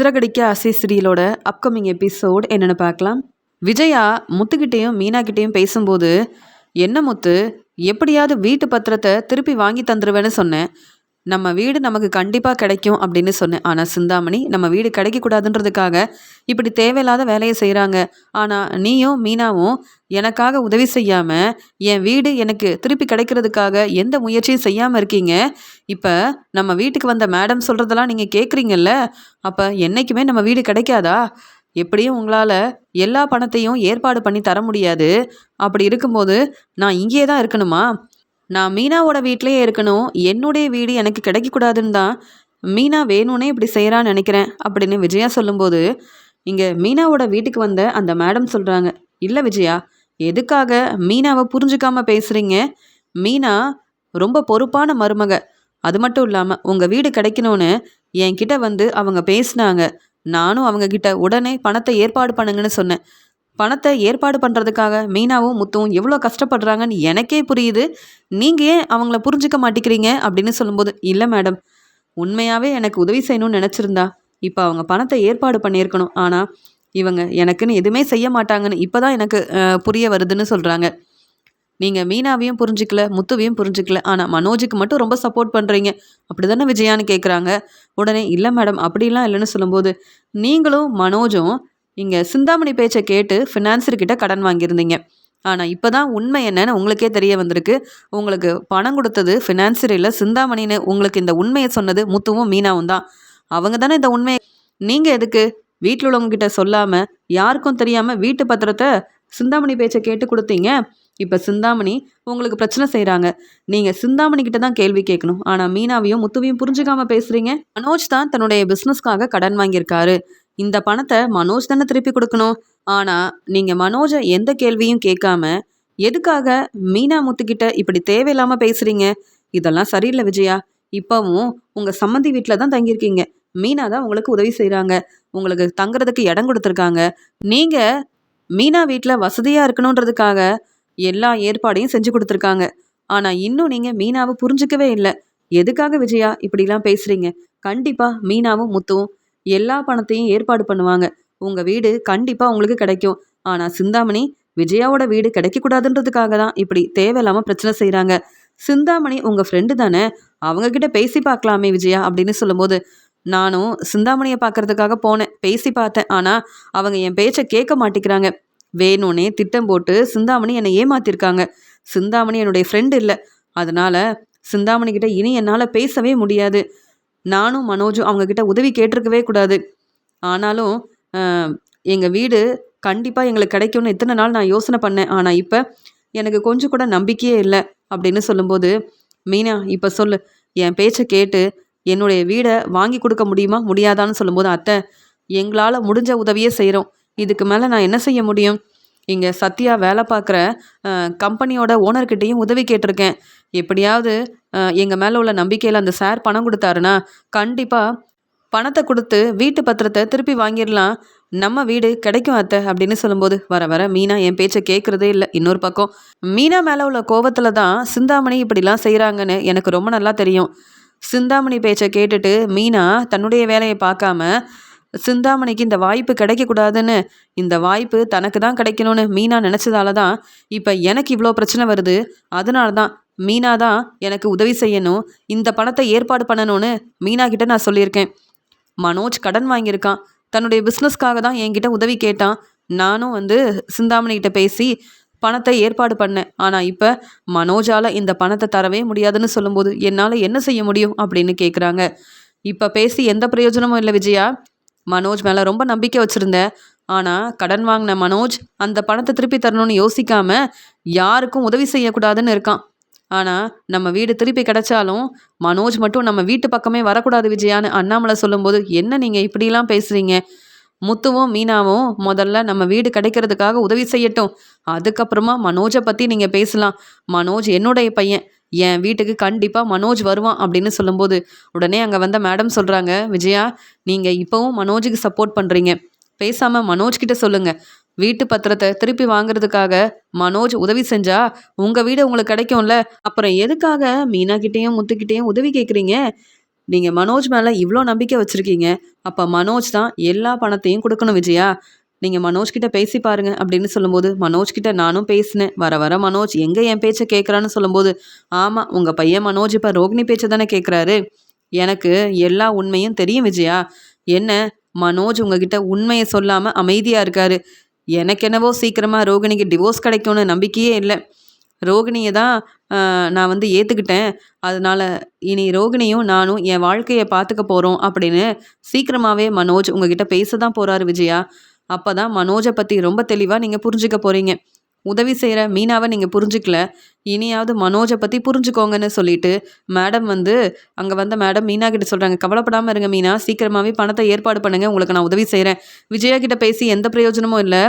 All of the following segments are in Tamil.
சிறகடிக்க ஆசை சீரியலோட அப்கமிங் எபிசோட் என்னென்னு பார்க்கலாம். விஜயா முத்துக்கிட்டேயும் மீனாக்கிட்டேயும் பேசும்போது, என்ன முத்து, எப்படியாவது வீட்டு பத்திரத்தை திருப்பி வாங்கி தந்துருவேன்னு சொன்னேன். நம்ம வீடு நமக்கு கண்டிப்பாக கிடைக்கும் அப்படின்னு சொன்னேன். ஆனால் சிந்தாமணி நம்ம வீடு கிடைக்கக்கூடாதுன்றதுக்காக இப்படி தேவையில்லாத வேலையை செய்கிறாங்க. ஆனால் நீயும் மீனாவும் எனக்காக உதவி செய்யாமல் என் வீடு எனக்கு திருப்பி கிடைக்கிறதுக்காக எந்த முயற்சியும் செய்யாமல் இருக்கீங்க. இப்போ நம்ம வீட்டுக்கு வந்த மேடம் சொல்கிறதெல்லாம் நீங்கள் கேட்குறீங்கல்ல, அப்போ என்றைக்குமே நம்ம வீடு கிடைக்காதா? எப்படியும் உங்களால் எல்லா பணத்தையும் ஏற்பாடு பண்ணி தர முடியாது. அப்படி இருக்கும்போது நான் இங்கேயே தான் இருக்கணுமா? நான் மீனாவோட வீட்டிலேயே இருக்கணும். என்னுடைய வீடு எனக்கு கிடைக்கக்கூடாதுன்னு தான் மீனா வேணும்னே இப்படி செய்கிறான்னு நினைக்கிறேன் அப்படின்னு விஜயா சொல்லும்போது, இங்கே மீனாவோட வீட்டுக்கு வந்த அந்த மேடம் சொல்கிறாங்க, இல்லை விஜயா, எதுக்காக மீனாவை புரிஞ்சுக்காம பேசுகிறீங்க? மீனா ரொம்ப பொறுப்பான மருமக. அது மட்டும் இல்லாமல் உங்கள் வீடு கிடைக்கணும்னு என்கிட்ட வந்து அவங்க பேசினாங்க. நானும் அவங்கக்கிட்ட உடனே பணத்தை ஏற்பாடு பண்ணுங்கன்னு சொன்னேன். பணத்தை ஏற்பாடு பண்ணுறதுக்காக மீனாவும் முத்துவும் எவ்வளோ கஷ்டப்படுறாங்கன்னு எனக்கே புரியுது. நீங்கள் ஏன் அவங்கள புரிஞ்சுக்க மாட்டேங்கிறீங்க அப்படின்னு சொல்லும்போது, இல்லை மேடம், உண்மையாகவே எனக்கு உதவி செய்யணும்னு நினச்சிருந்தா இப்போ அவங்க பணத்தை ஏற்பாடு பண்ணியிருக்கணும். ஆனால் இவங்க எனக்குன்னு எதுவுமே செய்ய மாட்டாங்கன்னு இப்போ தான் எனக்கு புரிய வருதுன்னு சொல்கிறாங்க. நீங்கள் மீனாவையும் புரிஞ்சிக்கல, முத்துவையும் புரிஞ்சிக்கல, ஆனால் மனோஜுக்கு மட்டும் ரொம்ப சப்போர்ட் பண்ணுறீங்க. அப்படி தானே விஜயான்னு கேட்குறாங்க. உடனே இல்லை மேடம், அப்படிலாம் இல்லைன்னு சொல்லும்போது, நீங்களும் மனோஜும் இங்கே சிந்தாமணி பேச்சை கேட்டு ஃபினான்சர்கிட்ட கடன் வாங்கியிருந்தீங்க. ஆனால் இப்போ தான் உண்மை என்னன்னு உங்களுக்கே தெரிய வந்திருக்கு. உங்களுக்கு பணம் கொடுத்தது ஃபினான்சர் இல்லை, சிந்தாமணின்னு உங்களுக்கு இந்த உண்மையை சொன்னது முத்துவும் மீனாவும் தான். அவங்க தானே இந்த உண்மையை நீங்கள் எதுக்கு வீட்டில் உள்ளவங்ககிட்ட சொல்லாமல் யாருக்கும் தெரியாமல் வீட்டு பத்திரத்தை சிந்தாமணி பேச்சை கேட்டு கொடுத்தீங்க? இப்போ சிந்தாமணி உங்களுக்கு பிரச்சனை செய்கிறாங்க. நீங்கள் சிந்தாமணி கிட்ட தான் கேள்வி கேட்கணும். ஆனால் மீனாவையும் முத்துவையும் புரிஞ்சுக்காம பேசுகிறீங்க. மனோஜ் தான் தன்னுடைய பிஸ்னஸ்க்காக கடன் வாங்கியிருக்காரு. இந்த பணத்தை மனோஜ் தானே திருப்பி கொடுக்கணும். ஆனால் நீங்கள் மனோஜை எந்த கேள்வியும் கேட்காம எதுக்காக மீனா முத்துக்கிட்ட இப்படி தேவையில்லாமல் பேசுகிறீங்க? இதெல்லாம் சரியில்லை விஜயா. இப்போவும் உங்கள் சம்மந்தி வீட்டில் தான் தங்கியிருக்கீங்க. மீனா தான் உங்களுக்கு உதவி செய்கிறாங்க. உங்களுக்கு தங்குறதுக்கு இடம் கொடுத்துருக்காங்க. நீங்கள் மீனா வீட்டில் வசதியாக இருக்கணுன்றதுக்காக எல்லா ஏற்பாடையும் செஞ்சு கொடுத்துருக்காங்க. ஆனால் இன்னும் நீங்கள் மீனாவை புரிஞ்சிக்கவே இல்லை. எதுக்காக விஜயா இப்படிலாம் பேசுகிறீங்க? கண்டிப்பாக மீனாவும் முத்துவும் எல்லா பணத்தையும் ஏற்பாடு பண்ணுவாங்க. உங்கள் வீடு கண்டிப்பாக உங்களுக்கு கிடைக்கும். ஆனால் சிந்தாமணி விஜயாவோட வீடு கிடைக்கக்கூடாதுன்றதுக்காக தான் இப்படி தேவையில்லாமல் பிரச்சனை செய்கிறாங்க. சிந்தாமணி உங்கள் ஃப்ரெண்டு தானே, அவங்கக்கிட்ட பேசி பார்க்கலாமே விஜயா அப்படின்னு சொல்லும்போது, நானும் சிந்தாமணியை பார்க்கறதுக்காக போனேன், பேசி பார்த்தேன். ஆனால் அவங்க என் பேச்சை கேட்க மாட்டேங்கிறாங்க. வேணும்னே திட்டம் போட்டு சிந்தாமணி என்னை ஏமாத்திருக்காங்க. சிந்தாமணி என்னுடைய ஃப்ரெண்டு இல்லை. அதனால் சிந்தாமணிக்கிட்ட இனி என்னால் பேசவே முடியாது. நானும் மனோஜும் அவங்கக்கிட்ட உதவி கேட்டிருக்கவே கூடாது. ஆனாலும் எங்கள் வீடு கண்டிப்பாக எங்களுக்கு கிடைக்கும்னு இத்தனை நாள் நான் யோசனை பண்ணேன். ஆனால் இப்போ எனக்கு கொஞ்சம் கூட நம்பிக்கையே இல்லை அப்படின்னு சொல்லும்போது, மீனா இப்போ சொல்லு, என் பேச்சை கேட்டு என்னுடைய வீடை வாங்கி கொடுக்க முடியுமா முடியாதான்னு சொல்லும்போது, அத்தை, எங்களால் முடிஞ்ச உதவியே செய்கிறோம். இதுக்கு மேலே நான் என்ன செய்ய முடியும்? இங்கே சத்யா வேலை பார்க்குற கம்பெனியோட ஓனர்கிட்டையும் உதவி கேட்டிருக்கேன். எப்படியாவது எங்கள் மேலே உள்ள நம்பிக்கையில் அந்த சார் பணம் கொடுத்தாருன்னா கண்டிப்பாக பணத்தை கொடுத்து வீட்டு பத்திரத்தை திருப்பி வாங்கிடலாம். நம்ம வீடு கிடைக்கும் அத்தை அப்படின்னு சொல்லும்போது, வர வர மீனா என் பேச்சை கேட்குறதே இல்லை. இன்னொரு பக்கம் மீனா மேலே உள்ள கோபத்தில் தான் சிந்தாமணி இப்படிலாம் செய்கிறாங்கன்னு எனக்கு ரொம்ப நல்லா தெரியும். சிந்தாமணி பேச்சை கேட்டுட்டு மீனா தன்னுடைய வேலையை பார்க்காம சிந்தாமணிக்கு இந்த வாய்ப்பு கிடைக்கக்கூடாதுன்னு, இந்த வாய்ப்பு தனக்கு தான் கிடைக்கணும்னு மீனா நினச்சதால தான் இப்போ எனக்கு இவ்வளோ பிரச்சனை வருது. அதனால தான் மீனா தான் எனக்கு உதவி செய்யணும், இந்த பணத்தை ஏற்பாடு பண்ணணும்னு மீனா கிட்ட நான் சொல்லியிருக்கேன். மனோஜ் கடன் வாங்கியிருக்கான், தன்னுடைய பிஸ்னஸ்க்காக தான் என்கிட்ட உதவி கேட்டான். நானும் வந்து சிந்தாமணிகிட்ட பேசி பணத்தை ஏற்பாடு பண்ணேன். ஆனால் இப்போ மனோஜால் இந்த பணத்தை தரவே முடியாதுன்னு சொல்லும்போது என்னால் என்ன செய்ய முடியும் அப்படின்னு கேட்குறாங்க. இப்போ பேசி எந்த பிரயோஜனமும் இல்லை விஜயா. மனோஜ் மேலே ரொம்ப நம்பிக்கை வச்சுருந்தேன். ஆனால் கடன் வாங்கின மனோஜ் அந்த பணத்தை திருப்பி தரணும்னு யோசிக்காம யாருக்கும் உதவி செய்யக்கூடாதுன்னு இருக்கான். ஆனால் நம்ம வீடு திருப்பி கிடைச்சாலும் மனோஜ் மட்டும் நம்ம வீட்டு பக்கமே வரக்கூடாது விஜயான்னு அண்ணாமலை சொல்லும்போது, என்ன நீங்கள் இப்படிலாம் பேசுகிறீங்க? முத்துவும் மீனாவும் முதல்ல நம்ம வீடு கிடைக்கிறதுக்காக உதவி செய்யட்டும், அதுக்கப்புறமா மனோஜை பற்றி நீங்கள் பேசலாம். மனோஜ் என்னுடைய பையன், என் வீட்டுக்கு கண்டிப்பாக மனோஜ் வருவான் அப்படின்னு சொல்லும்போது, உடனே அங்கே வந்த மேடம் சொல்கிறாங்க, விஜயா, நீங்கள் இப்போவும் மனோஜுக்கு சப்போர்ட் பண்ணுறீங்க. பேசாமல் மனோஜ்கிட்ட சொல்லுங்கள், வீட்டு பத்திரத்தை திருப்பி வாங்குறதுக்காக மனோஜ் உதவி செஞ்சா உங்கள் வீடு உங்களுக்கு கிடைக்கும்ல. அப்புறம் எதுக்காக மீனாக்கிட்டேயும் முத்துக்கிட்டேயும் உதவி கேட்குறீங்க? நீங்கள் மனோஜ் மேலே இவ்வளோ நம்பிக்கை வச்சுருக்கீங்க. அப்போ மனோஜ் தான் எல்லா பணத்தையும் கொடுக்கணும் விஜயா. நீங்கள் மனோஜ் கிட்ட பேசி பாருங்க அப்படின்னு சொல்லும்போது, மனோஜ் கிட்ட நானும் பேசினேன். வர வர மனோஜ் எங்கே என் பேச்சை கேட்குறான்னு சொல்லும்போது, ஆமாம் உங்கள் பையன் மனோஜ் இப்போ ரோகிணி பேச்சை தானே கேட்குறாரு. எனக்கு எல்லா உண்மையும் தெரியும் விஜயா. என்ன மனோஜ் உங்ககிட்ட உண்மையை சொல்லாமல் அமைதியாக இருக்காரு. எனக்கு என்னவோ சீக்கிரமாக ரோகிணிக்கு டிவோர்ஸ் கிடைக்கும்னு நம்பிக்கையே இல்லை. ரோகிணியை தான் நான் வந்து ஏற்றுக்கிட்டேன். அதனால் இனி ரோகிணியும் நானும் என் வாழ்க்கையை பார்த்துக்க போகிறோம் அப்படின்னு சீக்கிரமாகவே மனோஜ் உங்ககிட்ட பேச தான் போகிறாரு விஜயா. அப்போ தான் மனோஜை பற்றி ரொம்ப தெளிவாக நீங்கள் புரிஞ்சுக்க போகிறீங்க. உதவி செய்கிற மீனாவை நீங்கள் புரிஞ்சுக்கல, இனியாவது மனோஜை பற்றி புரிஞ்சுக்கோங்கன்னு சொல்லிட்டு மேடம் வந்து அங்கே வந்த மேடம் மீனா கிட்ட சொல்கிறாங்க, கவலைப்படாமல் இருங்க மீனா, சீக்கிரமாகவே பணத்தை ஏற்பாடு பண்ணுங்கள், உங்களுக்கு நான் உதவி செய்கிறேன். விஜயா கிட்ட பேசி எந்த பிரயோஜனமும் இல்லை.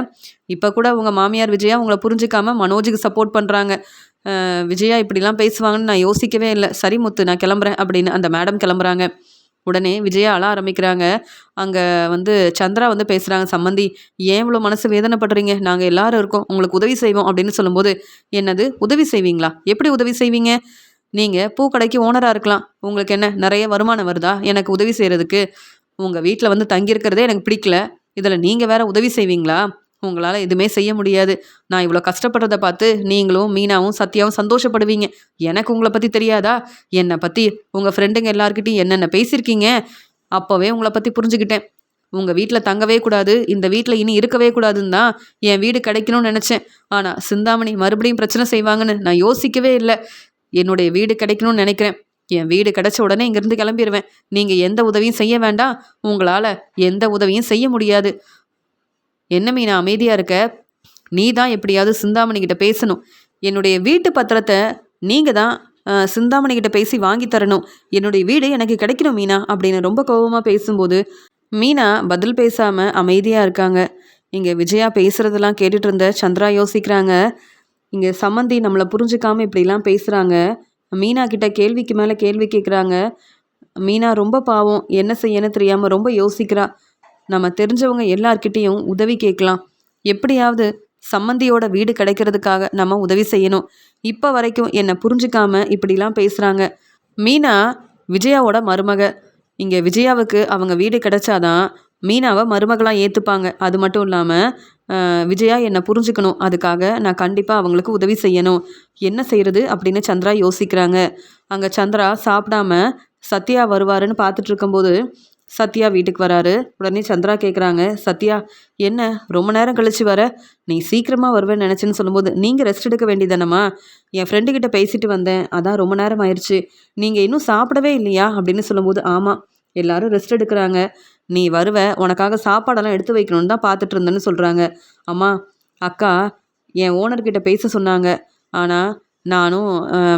இப்போ கூட உங்கள் மாமியார் விஜயா உங்களை புரிஞ்சிக்காமல் மனோஜுக்கு சப்போர்ட் பண்ணுறாங்க. விஜயா இப்படிலாம் பேசுவாங்கன்னு நான் யோசிக்கவே இல்லை. சரி முத்து, நான் கிளம்புறேன் அப்படின்னு அந்த மேடம் கிளம்புறாங்க. உடனே விஜயா அழ ஆரம்பிக்கிறாங்க. அங்கே வந்து சந்திரா வந்து பேசுகிறாங்க, சம்மந்தி ஏன் இவ்வளோ மனசு வேதனைப்படுறீங்க, நாங்கள் எல்லாரும் இருக்கோம், உங்களுக்கு உதவி செய்வோம் அப்படின்னு சொல்லும்போது, என்னது உதவி செய்வீங்களா, எப்படி உதவி செய்வீங்க, நீங்கள் பூக்கடைக்கு ஓனராக இருக்கலாம், உங்களுக்கு என்ன நிறைய வருமானம் வருதா எனக்கு உதவி செய்கிறதுக்கு, உங்கள் வீட்டில் வந்து தங்கியிருக்கிறதே எனக்கு பிடிக்கல, இதில் நீங்கள் வேற உதவி செய்வீங்களா, உங்களால் எதுவுமே செய்ய முடியாது. நான் இவ்வளோ கஷ்டப்படுறத பார்த்து நீங்களும் மீனாவும் சத்யாவும் சந்தோஷப்படுவீங்க. எனக்கு உங்களை பற்றி தெரியாதா, என்னை பற்றி உங்கள் ஃப்ரெண்டுங்க எல்லாருக்கிட்டையும் என்னென்ன பேசியிருக்கீங்க, அப்போவே உங்களை பற்றி புரிஞ்சுக்கிட்டேன். உங்கள் வீட்டில் தங்கவே கூடாது, இந்த வீட்டில் இனி இருக்கவே கூடாதுன்னு தான் என் வீடு கிடைக்கணும்னு நினச்சேன். ஆனால் சிந்தாமணி மறுபடியும் பிரச்சனை செய்வாங்கன்னு நான் யோசிக்கவே இல்லை. என்னுடைய வீடு கிடைக்கணும்னு நினைக்கிறேன். என் வீடு கிடைச்ச உடனே இங்கேருந்து கிளம்பிடுவேன். நீங்கள் எந்த உதவியும் செய்ய வேண்டாம், உங்களால் எந்த உதவியும் செய்ய முடியாது. என்ன மீனா அமைதியாக இருக்க, நீ தான் எப்படியாவது சிந்தாமணிக்கிட்ட பேசணும். என்னுடைய வீட்டு பத்திரத்தை நீங்கள் தான் சிந்தாமணிக்கிட்ட பேசி வாங்கி தரணும். என்னுடைய வீடு எனக்கு கிடைக்கணும் மீனா அப்படின்னு ரொம்ப கோபமாக பேசும்போது மீனா பதில் பேசாமல் அமைதியாக இருக்காங்க. இங்கே விஜயா பேசுகிறதெல்லாம் கேட்டுட்டு இருந்த சந்திரா யோசிக்கிறாங்க, இங்கே சம்மந்தி நம்மளை புரிஞ்சுக்காமல் இப்படிலாம் பேசுகிறாங்க. மீனா கிட்ட கேள்விக்கு மேலே கேள்வி கேட்குறாங்க. மீனா ரொம்ப பாவம், என்ன செய்யன்னு தெரியாமல் ரொம்ப யோசிக்கிறா. நம்ம தெரிஞ்சவங்க எல்லார்கிட்டேயும் உதவி கேட்கலாம், எப்படியாவது சம்மந்தியோட வீடு கிடைக்கிறதுக்காக நம்ம உதவி செய்யணும். இப்போ வரைக்கும் என்னை புரிஞ்சுக்காம இப்படிலாம் பேசுகிறாங்க. மீனா விஜயாவோட மருமக. இங்கே விஜயாவுக்கு அவங்க வீடு கிடைச்சாதான் மீனாவை மருமகளாக ஏற்றுப்பாங்க. அது மட்டும் இல்லாமல் விஜயா என்னை புரிஞ்சுக்கணும், அதுக்காக நான் கண்டிப்பாக அவங்களுக்கு உதவி செய்யணும். என்ன செய்கிறது அப்படின்னு சந்திரா யோசிக்கிறாங்க. அங்கே சந்திரா சாப்பிடாம சத்யா வருவாருன்னு பார்த்துட்டு இருக்கும்போது சத்யா வீட்டுக்கு வராரு. உடனே சந்திரா கேட்குறாங்க, சத்யா என்ன ரொம்ப நேரம் கழிச்சு வர, நீ சீக்கிரமாக வருவேன்னு நினச்சின்னு சொல்லும்போது, நீங்கள் ரெஸ்ட் எடுக்க வேண்டியதானம்மா, என் ஃப்ரெண்டுக்கிட்ட பேசிட்டு வந்தேன், அதான் ரொம்ப நேரம் ஆயிடுச்சு, நீங்கள் இன்னும் சாப்பிடவே இல்லையா அப்படின்னு சொல்லும்போது, ஆமாம் எல்லாரும் ரெஸ்ட் எடுக்கிறாங்க, நீ வருவ, உனக்காக சாப்பாடெல்லாம் எடுத்து வைக்கணும்னு தான் பார்த்துட்டு இருந்தேன்னு சொல்கிறாங்க. அம்மா அக்கா என் ஓனர்கிட்ட பேச சொன்னாங்க, ஆனால் நானும்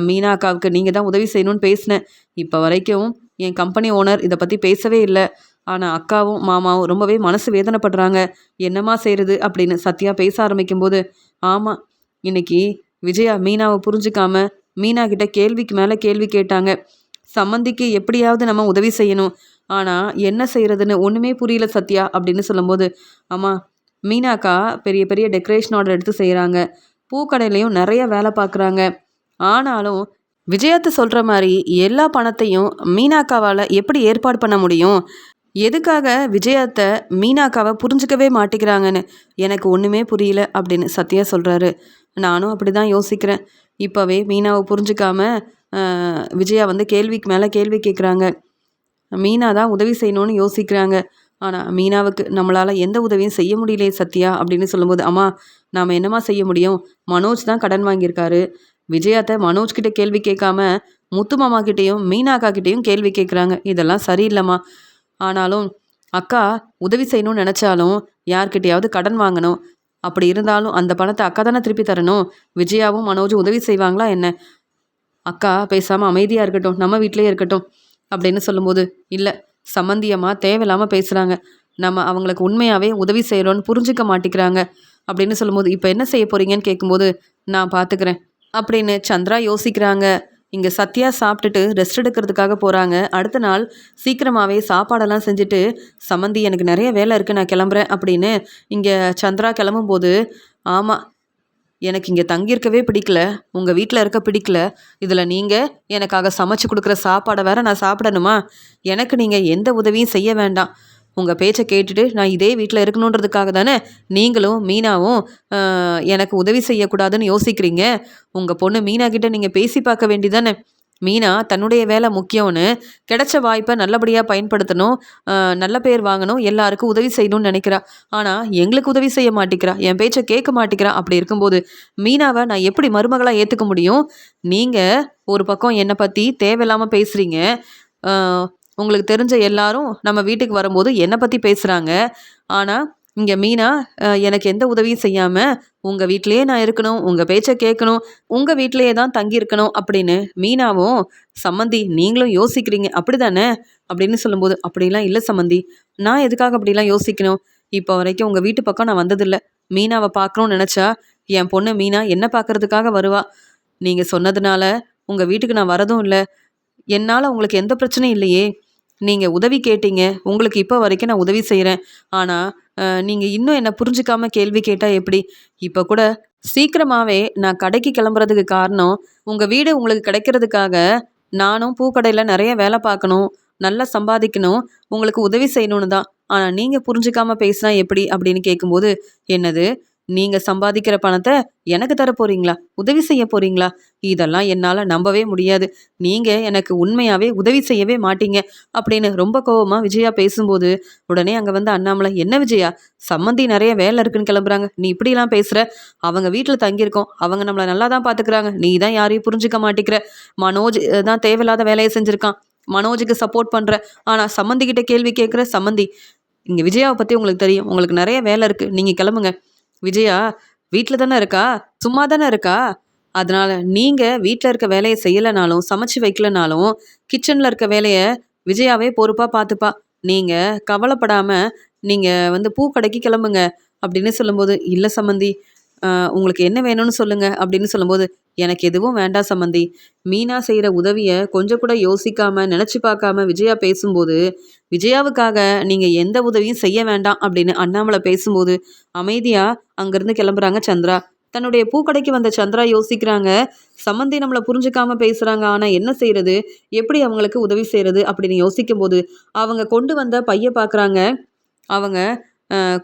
மீனா அக்காவுக்கு நீங்கள் தான் உதவி செய்யணும்னு பேசினேன். இப்போ வரைக்கும் என் கம்பெனி ஓனர் இதை பற்றி பேசவே இல்லை. ஆனால் அக்காவும் மாமாவும் ரொம்பவே மனசு வேதனைப்படுறாங்க. என்னம்மா செய்கிறது அப்படின்னு சத்யா பேச ஆரம்பிக்கும்போது, ஆமாம் இன்னைக்கு விஜயா மீனாவை புரிஞ்சுக்காம மீனா கிட்ட கேள்விக்கு மேலே கேள்வி கேட்டாங்க. சம்மந்திக்கு எப்படியாவது நம்ம உதவி செய்யணும், ஆனால் என்ன செய்கிறதுன்னு ஒன்றுமே புரியல சத்யா அப்படின்னு சொல்லும்போது, அம்மா மீனாக்கா பெரிய பெரிய டெக்கரேஷன் ஆர்டர் எடுத்து செய்கிறாங்க, பூக்கடையிலையும் நிறைய வேலை பார்க்குறாங்க. ஆனாலும் விஜயாத்து சொல்கிற மாதிரி எல்லா பணத்தையும் மீனாக்காவால் எப்படி ஏற்பாடு பண்ண முடியும், எதுக்காக விஜயாத்தை மீனாக்காவை புரிஞ்சுக்கவே மாட்டேங்கிறாங்கன்னு எனக்கு ஒன்றுமே புரியல அப்படின்னு சத்யா சொல்கிறாரு. நானும் அப்படி தான் யோசிக்கிறேன். இப்போவே மீனாவை புரிஞ்சுக்காம விஜயா வந்து கேள்விக்கு மேலே கேள்வி கேட்குறாங்க. மீனா தான் உதவி செய்யணும்னு யோசிக்கிறாங்க. ஆனால் மீனாவுக்கு நம்மளால் எந்த உதவியும் செய்ய முடியலையே சத்யா அப்படின்னு சொல்லும்போது, அம்மா நாம் என்னம்மா செய்ய முடியும், மனோஜ் தான் கடன் வாங்கியிருக்காரு. விஜயாத்தை மனோஜ்கிட்ட கேள்வி கேட்காம முத்து மாமா கிட்டேயும் மீனா அக்கா கிட்டேயும் கேள்வி கேட்குறாங்க. இதெல்லாம் சரியில்லைம்மா. ஆனாலும் அக்கா உதவி செய்யணும்னு நினச்சாலும் யார்கிட்டையாவது கடன் வாங்கணும். அப்படி இருந்தாலும் அந்த பணத்தை அக்கா தானே திருப்பி தரணும். விஜயாவும் மனோஜும் உதவி செய்வாங்களா என்ன? அக்கா பேசாமல் அமைதியாக இருக்கட்டும், நம்ம வீட்டிலே இருக்கட்டும் அப்படின்னு சொல்லும்போது, இல்லை சம்மந்தியம்மா தேவையில்லாமல் பேசுகிறாங்க, நம்ம அவங்களுக்கு உண்மையாகவே உதவி செய்கிறோன்னு புரிஞ்சிக்க மாட்டேங்கிறாங்க அப்படின்னு சொல்லும்போது, இப்போ என்ன செய்ய போகிறீங்கன்னு கேட்கும்போது, நான் பார்த்துக்கிறேன் அப்படின்னு சந்திரா யோசிக்கிறாங்க. இங்கே சத்யா சாப்பிட்டுட்டு ரெஸ்ட் எடுக்கிறதுக்காக போகிறாங்க. அடுத்த நாள் சீக்கிரமாகவே சாப்பாடெல்லாம் செஞ்சுட்டு, சம்மந்தி எனக்கு நிறைய வேலை இருக்குது நான் கிளம்புறேன் அப்படின்னு இங்கே சந்திரா கிளம்பும்போது, ஆமாம் எனக்கு இங்கே தங்கியிருக்கவே பிடிக்கல, உங்கள் வீட்டில் இருக்க பிடிக்கல. இதில் நீங்கள் எனக்காக சமைச்சு கொடுக்குற சாப்பாடை வேற நான் சாப்பிடணுமா? எனக்கு நீங்கள் எந்த உதவியும் செய்ய வேண்டாம். உங்கள் பேச்சை கேட்டுட்டு நான் இதே வீட்டில் இருக்கணுன்றதுக்காக தானே நீங்களும் மீனாவும் எனக்கு உதவி செய்யக்கூடாதுன்னு யோசிக்கிறீங்க. உங்கள் பொண்ணு மீனா கிட்ட நீங்கள் பேசி பார்க்க வேண்டிதானே. மீனா தன்னுடைய வேலை முக்கியம்னு கிடைச்ச வாய்ப்பை நல்லபடியாக பயன்படுத்தணும், நல்ல பேர் வாங்கணும், எல்லாருக்கும் உதவி செய்யணும்னு நினைக்கிறா. ஆனால் எங்களுக்கு உதவி செய்ய மாட்டேங்கிறா, என் பேச்சை கேட்க மாட்டேங்கிறா. அப்படி இருக்கும்போது மீனாவை நான் எப்படி மருமகளாக ஏற்றுக்க முடியும்? நீங்கள் ஒரு பக்கம் என்னை பற்றி தேவையில்லாமல் பேசுகிறீங்க. உங்களுக்கு தெரிஞ்ச எல்லாரும் நம்ம வீட்டுக்கு வரும்போது என்னை பற்றி பேசுகிறாங்க. ஆனால் இங்கே மீனா எனக்கு எந்த உதவியும் செய்யாமல் உங்கள் வீட்டிலேயே நான் இருக்கணும், உங்கள் பேச்சை கேட்கணும், உங்கள் வீட்டிலேயே தான் தங்கியிருக்கணும் அப்படின்னு மீனாவும் சம்மந்தி நீங்களும் யோசிக்கிறீங்க அப்படி தானே அப்படின்னு சொல்லும்போது, அப்படிலாம் இல்லை சம்மந்தி, நான் எதுக்காக அப்படிலாம் யோசிக்கணும்? இப்போ வரைக்கும் உங்கள் வீட்டு பக்கம் நான் வந்ததில்லை. மீனாவை பார்க்கணும்னு நினச்சா என் பொண்ணு மீனா என்ன பார்க்கறதுக்காக வருவா. நீங்கள் சொன்னதுனால உங்கள் வீட்டுக்கு நான் வரதும் இல்லை. என்னால் உங்களுக்கு எந்த பிரச்சனையும் இல்லையே. நீங்கள் உதவி கேட்டீங்க, உங்களுக்கு இப்போ வரைக்கும் நான் உதவி செய்கிறேன். ஆனால் நீங்கள் இன்னும் என்னை புரிஞ்சுக்காம கேள்வி கேட்டால் எப்படி? இப்போ கூட சீக்கிரமாகவே நான் கடைக்கு கிளம்புறதுக்கு காரணம், உங்கள் வீடு உங்களுக்கு கிடைக்கிறதுக்காக நானும் பூக்கடையில் நிறைய வேலை பார்க்கணும், நல்லா சம்பாதிக்கணும், உங்களுக்கு உதவி செய்யணும்னு தான். ஆனால் நீங்கள் புரிஞ்சுக்காம பேசினா எப்படி அப்படின்னு கேட்கும்போது, என்னது நீங்க சம்பாதிக்கிற பணத்தை எனக்கு தர போறீங்களா? உதவி செய்ய போறீங்களா? இதெல்லாம் என்னால நம்பவே முடியாது. நீங்க எனக்கு உண்மையாவே உதவி செய்யவே மாட்டீங்க அப்படின்னு ரொம்ப கோவமா விஜயா பேசும்போது, உடனே அங்க வந்து அண்ணாமலை, என்ன விஜயா, சம்மந்தி நிறைய வேலை இருக்குன்னு கிளம்புறாங்க, நீ இப்படிலாம் பேசுற? அவங்க வீட்டில் தங்கியிருக்கோம், அவங்க நம்மளை நல்லா தான் பார்த்துக்கிறாங்க, நீ தான் யாரையும் புரிஞ்சுக்க மாட்டேங்கிற. மனோஜ் தான் தேவையில்லாத வேலையை செஞ்சிருக்கான், மனோஜுக்கு சப்போர்ட் பண்ற. ஆனா சம்மந்தி கிட்ட கேள்வி கேட்குற. சம்மந்தி, இங்க விஜயாவை பத்தி உங்களுக்கு தெரியும், உங்களுக்கு நிறைய வேலை இருக்கு, நீங்க கிளம்புங்க. விஜயா வீட்டில் தானே இருக்கா, சும்மா தானே இருக்கா. அதனால நீங்க வீட்டில் இருக்க வேலையை செய்யலைனாலும் சமைச்சு வைக்கலனாலும் கிச்சனில் இருக்க வேலையை விஜயாவே பொறுப்பாக பார்த்துப்பா. நீங்க கவலைப்படாம நீங்க வந்து பூக்கடைக்கு கிளம்புங்க அப்படின்னு சொல்லும்போது, இல்லை சம்மந்தி, உங்களுக்கு என்ன வேணும்னு சொல்லுங்க அப்படின்னு சொல்லும்போது, எனக்கு எதுவும் வேண்டாம் சம்மந்தி. மீனா செய்கிற உதவியை கொஞ்சம் கூட யோசிக்காம நினச்சி பார்க்காம விஜயா பேசும்போது, விஜயாவுக்காக நீங்கள் எந்த உதவியும் செய்ய வேண்டாம் அப்படின்னு அண்ணாமலை பேசும்போது அமைதியாக அங்கேருந்து கிளம்புறாங்க சந்திரா. தன்னுடைய பூக்கடைக்கு வந்த சந்திரா யோசிக்கிறாங்க, சம்மந்தி நம்மளை புரிஞ்சுக்காம பேசுகிறாங்க, ஆனால் என்ன செய்யறது, எப்படி அவங்களுக்கு உதவி செய்கிறது அப்படின்னு யோசிக்கும்போது அவங்க கொண்டு வந்த பையை பார்க்குறாங்க. அவங்க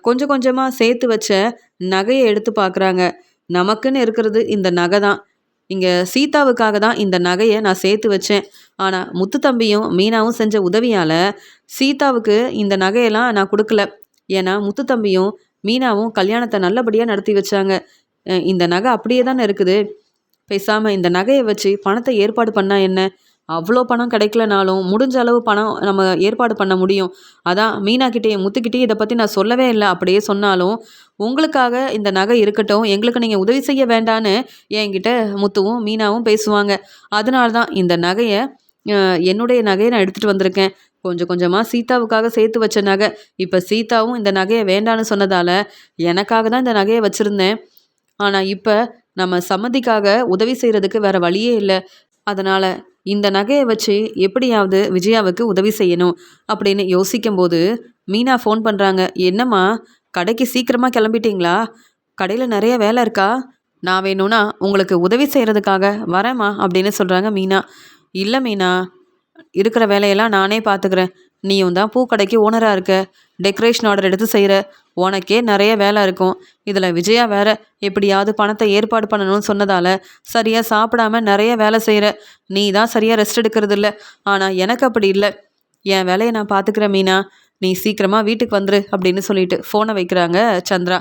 கொஞ்சம் கொஞ்சமாக சேர்த்து வச்ச நகையை எடுத்து பார்க்குறாங்க. நமக்குன்னு இருக்கிறது இந்த நகை தான். இங்கே சீதாவுக்காக தான் இந்த நகையை நான் சேர்த்து வச்சேன். ஆனால் முத்து தம்பியும் மீனாவும் செஞ்ச உதவியால் சீதாவுக்கு இந்த நகையெல்லாம் நான் கொடுக்கல. ஏன்னா முத்து தம்பியும் மீனாவும் கல்யாணத்தை நல்லபடியாக நடத்தி வச்சாங்க. இந்த நகை அப்படியே தானே இருக்குது. பேசாமல் இந்த நகையை வச்சு பணத்தை ஏற்பாடு பண்ணால் என்ன? அவ்வளோ பணம் கிடைக்கலனாலும் முடிஞ்ச அளவு பணம் நம்ம ஏற்பாடு பண்ண முடியும். அதான் மீனாக்கிட்டேயும் முத்துக்கிட்டேயும் இதை பற்றி நான் சொல்லவே இல்லை. அப்படியே சொன்னாலும் உங்களுக்காக இந்த நகை இருக்கட்டும், எங்களுக்கு நீங்கள் உதவி செய்ய வேண்டான்னு என்கிட்ட முத்துவும் மீனாவும் பேசுவாங்க. அதனால தான் இந்த நகையை, என்னுடைய நகையை நான் எடுத்துகிட்டு வந்திருக்கேன். கொஞ்சம் கொஞ்சமாக சீதாவுக்காக சேர்த்து வச்ச நகை. இப்போ சீதாவும் இந்த நகையை வேண்டான்னு சொன்னதால் எனக்காக தான் இந்த நகையை வச்சுருந்தேன். ஆனால் இப்போ நம்ம சம்மதிக்காக உதவி செய்கிறதுக்கு வேறு வழியே இல்லை. அதனால் இந்த நகையை வச்சு எப்படியாவது விஜயாவுக்கு உதவி செய்யணும் அப்படின்னு யோசிக்கும்போது மீனா ஃபோன் பண்ணுறாங்க. என்னம்மா, கடைக்கு சீக்கிரமாக கிளம்பிட்டீங்களா? கடையில் நிறைய வேலை இருக்கா? நான் வேணும்னா உங்களுக்கு உதவி செய்கிறதுக்காக வரேம்மா அப்படின்னு சொல்கிறாங்க மீனா. இல்லை மீனா, இருக்கிற வேலையெல்லாம் நானே பார்த்துக்கிறேன். நீயும் தான் பூக்கடைக்கு ஓனராக இருக்க, டெக்கரேஷன் ஆர்டர் எடுத்து செய்கிற, உனக்கே நிறைய வேலை இருக்கும். இதில் விஜயா வேற எப்படியாவது பணத்தை ஏற்பாடு பண்ணணும்னு சொன்னதால் சரியாக சாப்பிடாம நிறைய வேலை செய்கிற. நீ தான் சரியாக ரெஸ்ட் எடுக்கிறது இல்லை. ஆனால் எனக்கு அப்படி இல்லை. என் வேலையை நான் பார்த்துக்கிறேன் மீனா, நீ சீக்கிரமாக வீட்டுக்கு வந்துரு அப்படின்னு சொல்லிட்டு ஃபோனை வைக்கிறாங்க சந்திரா.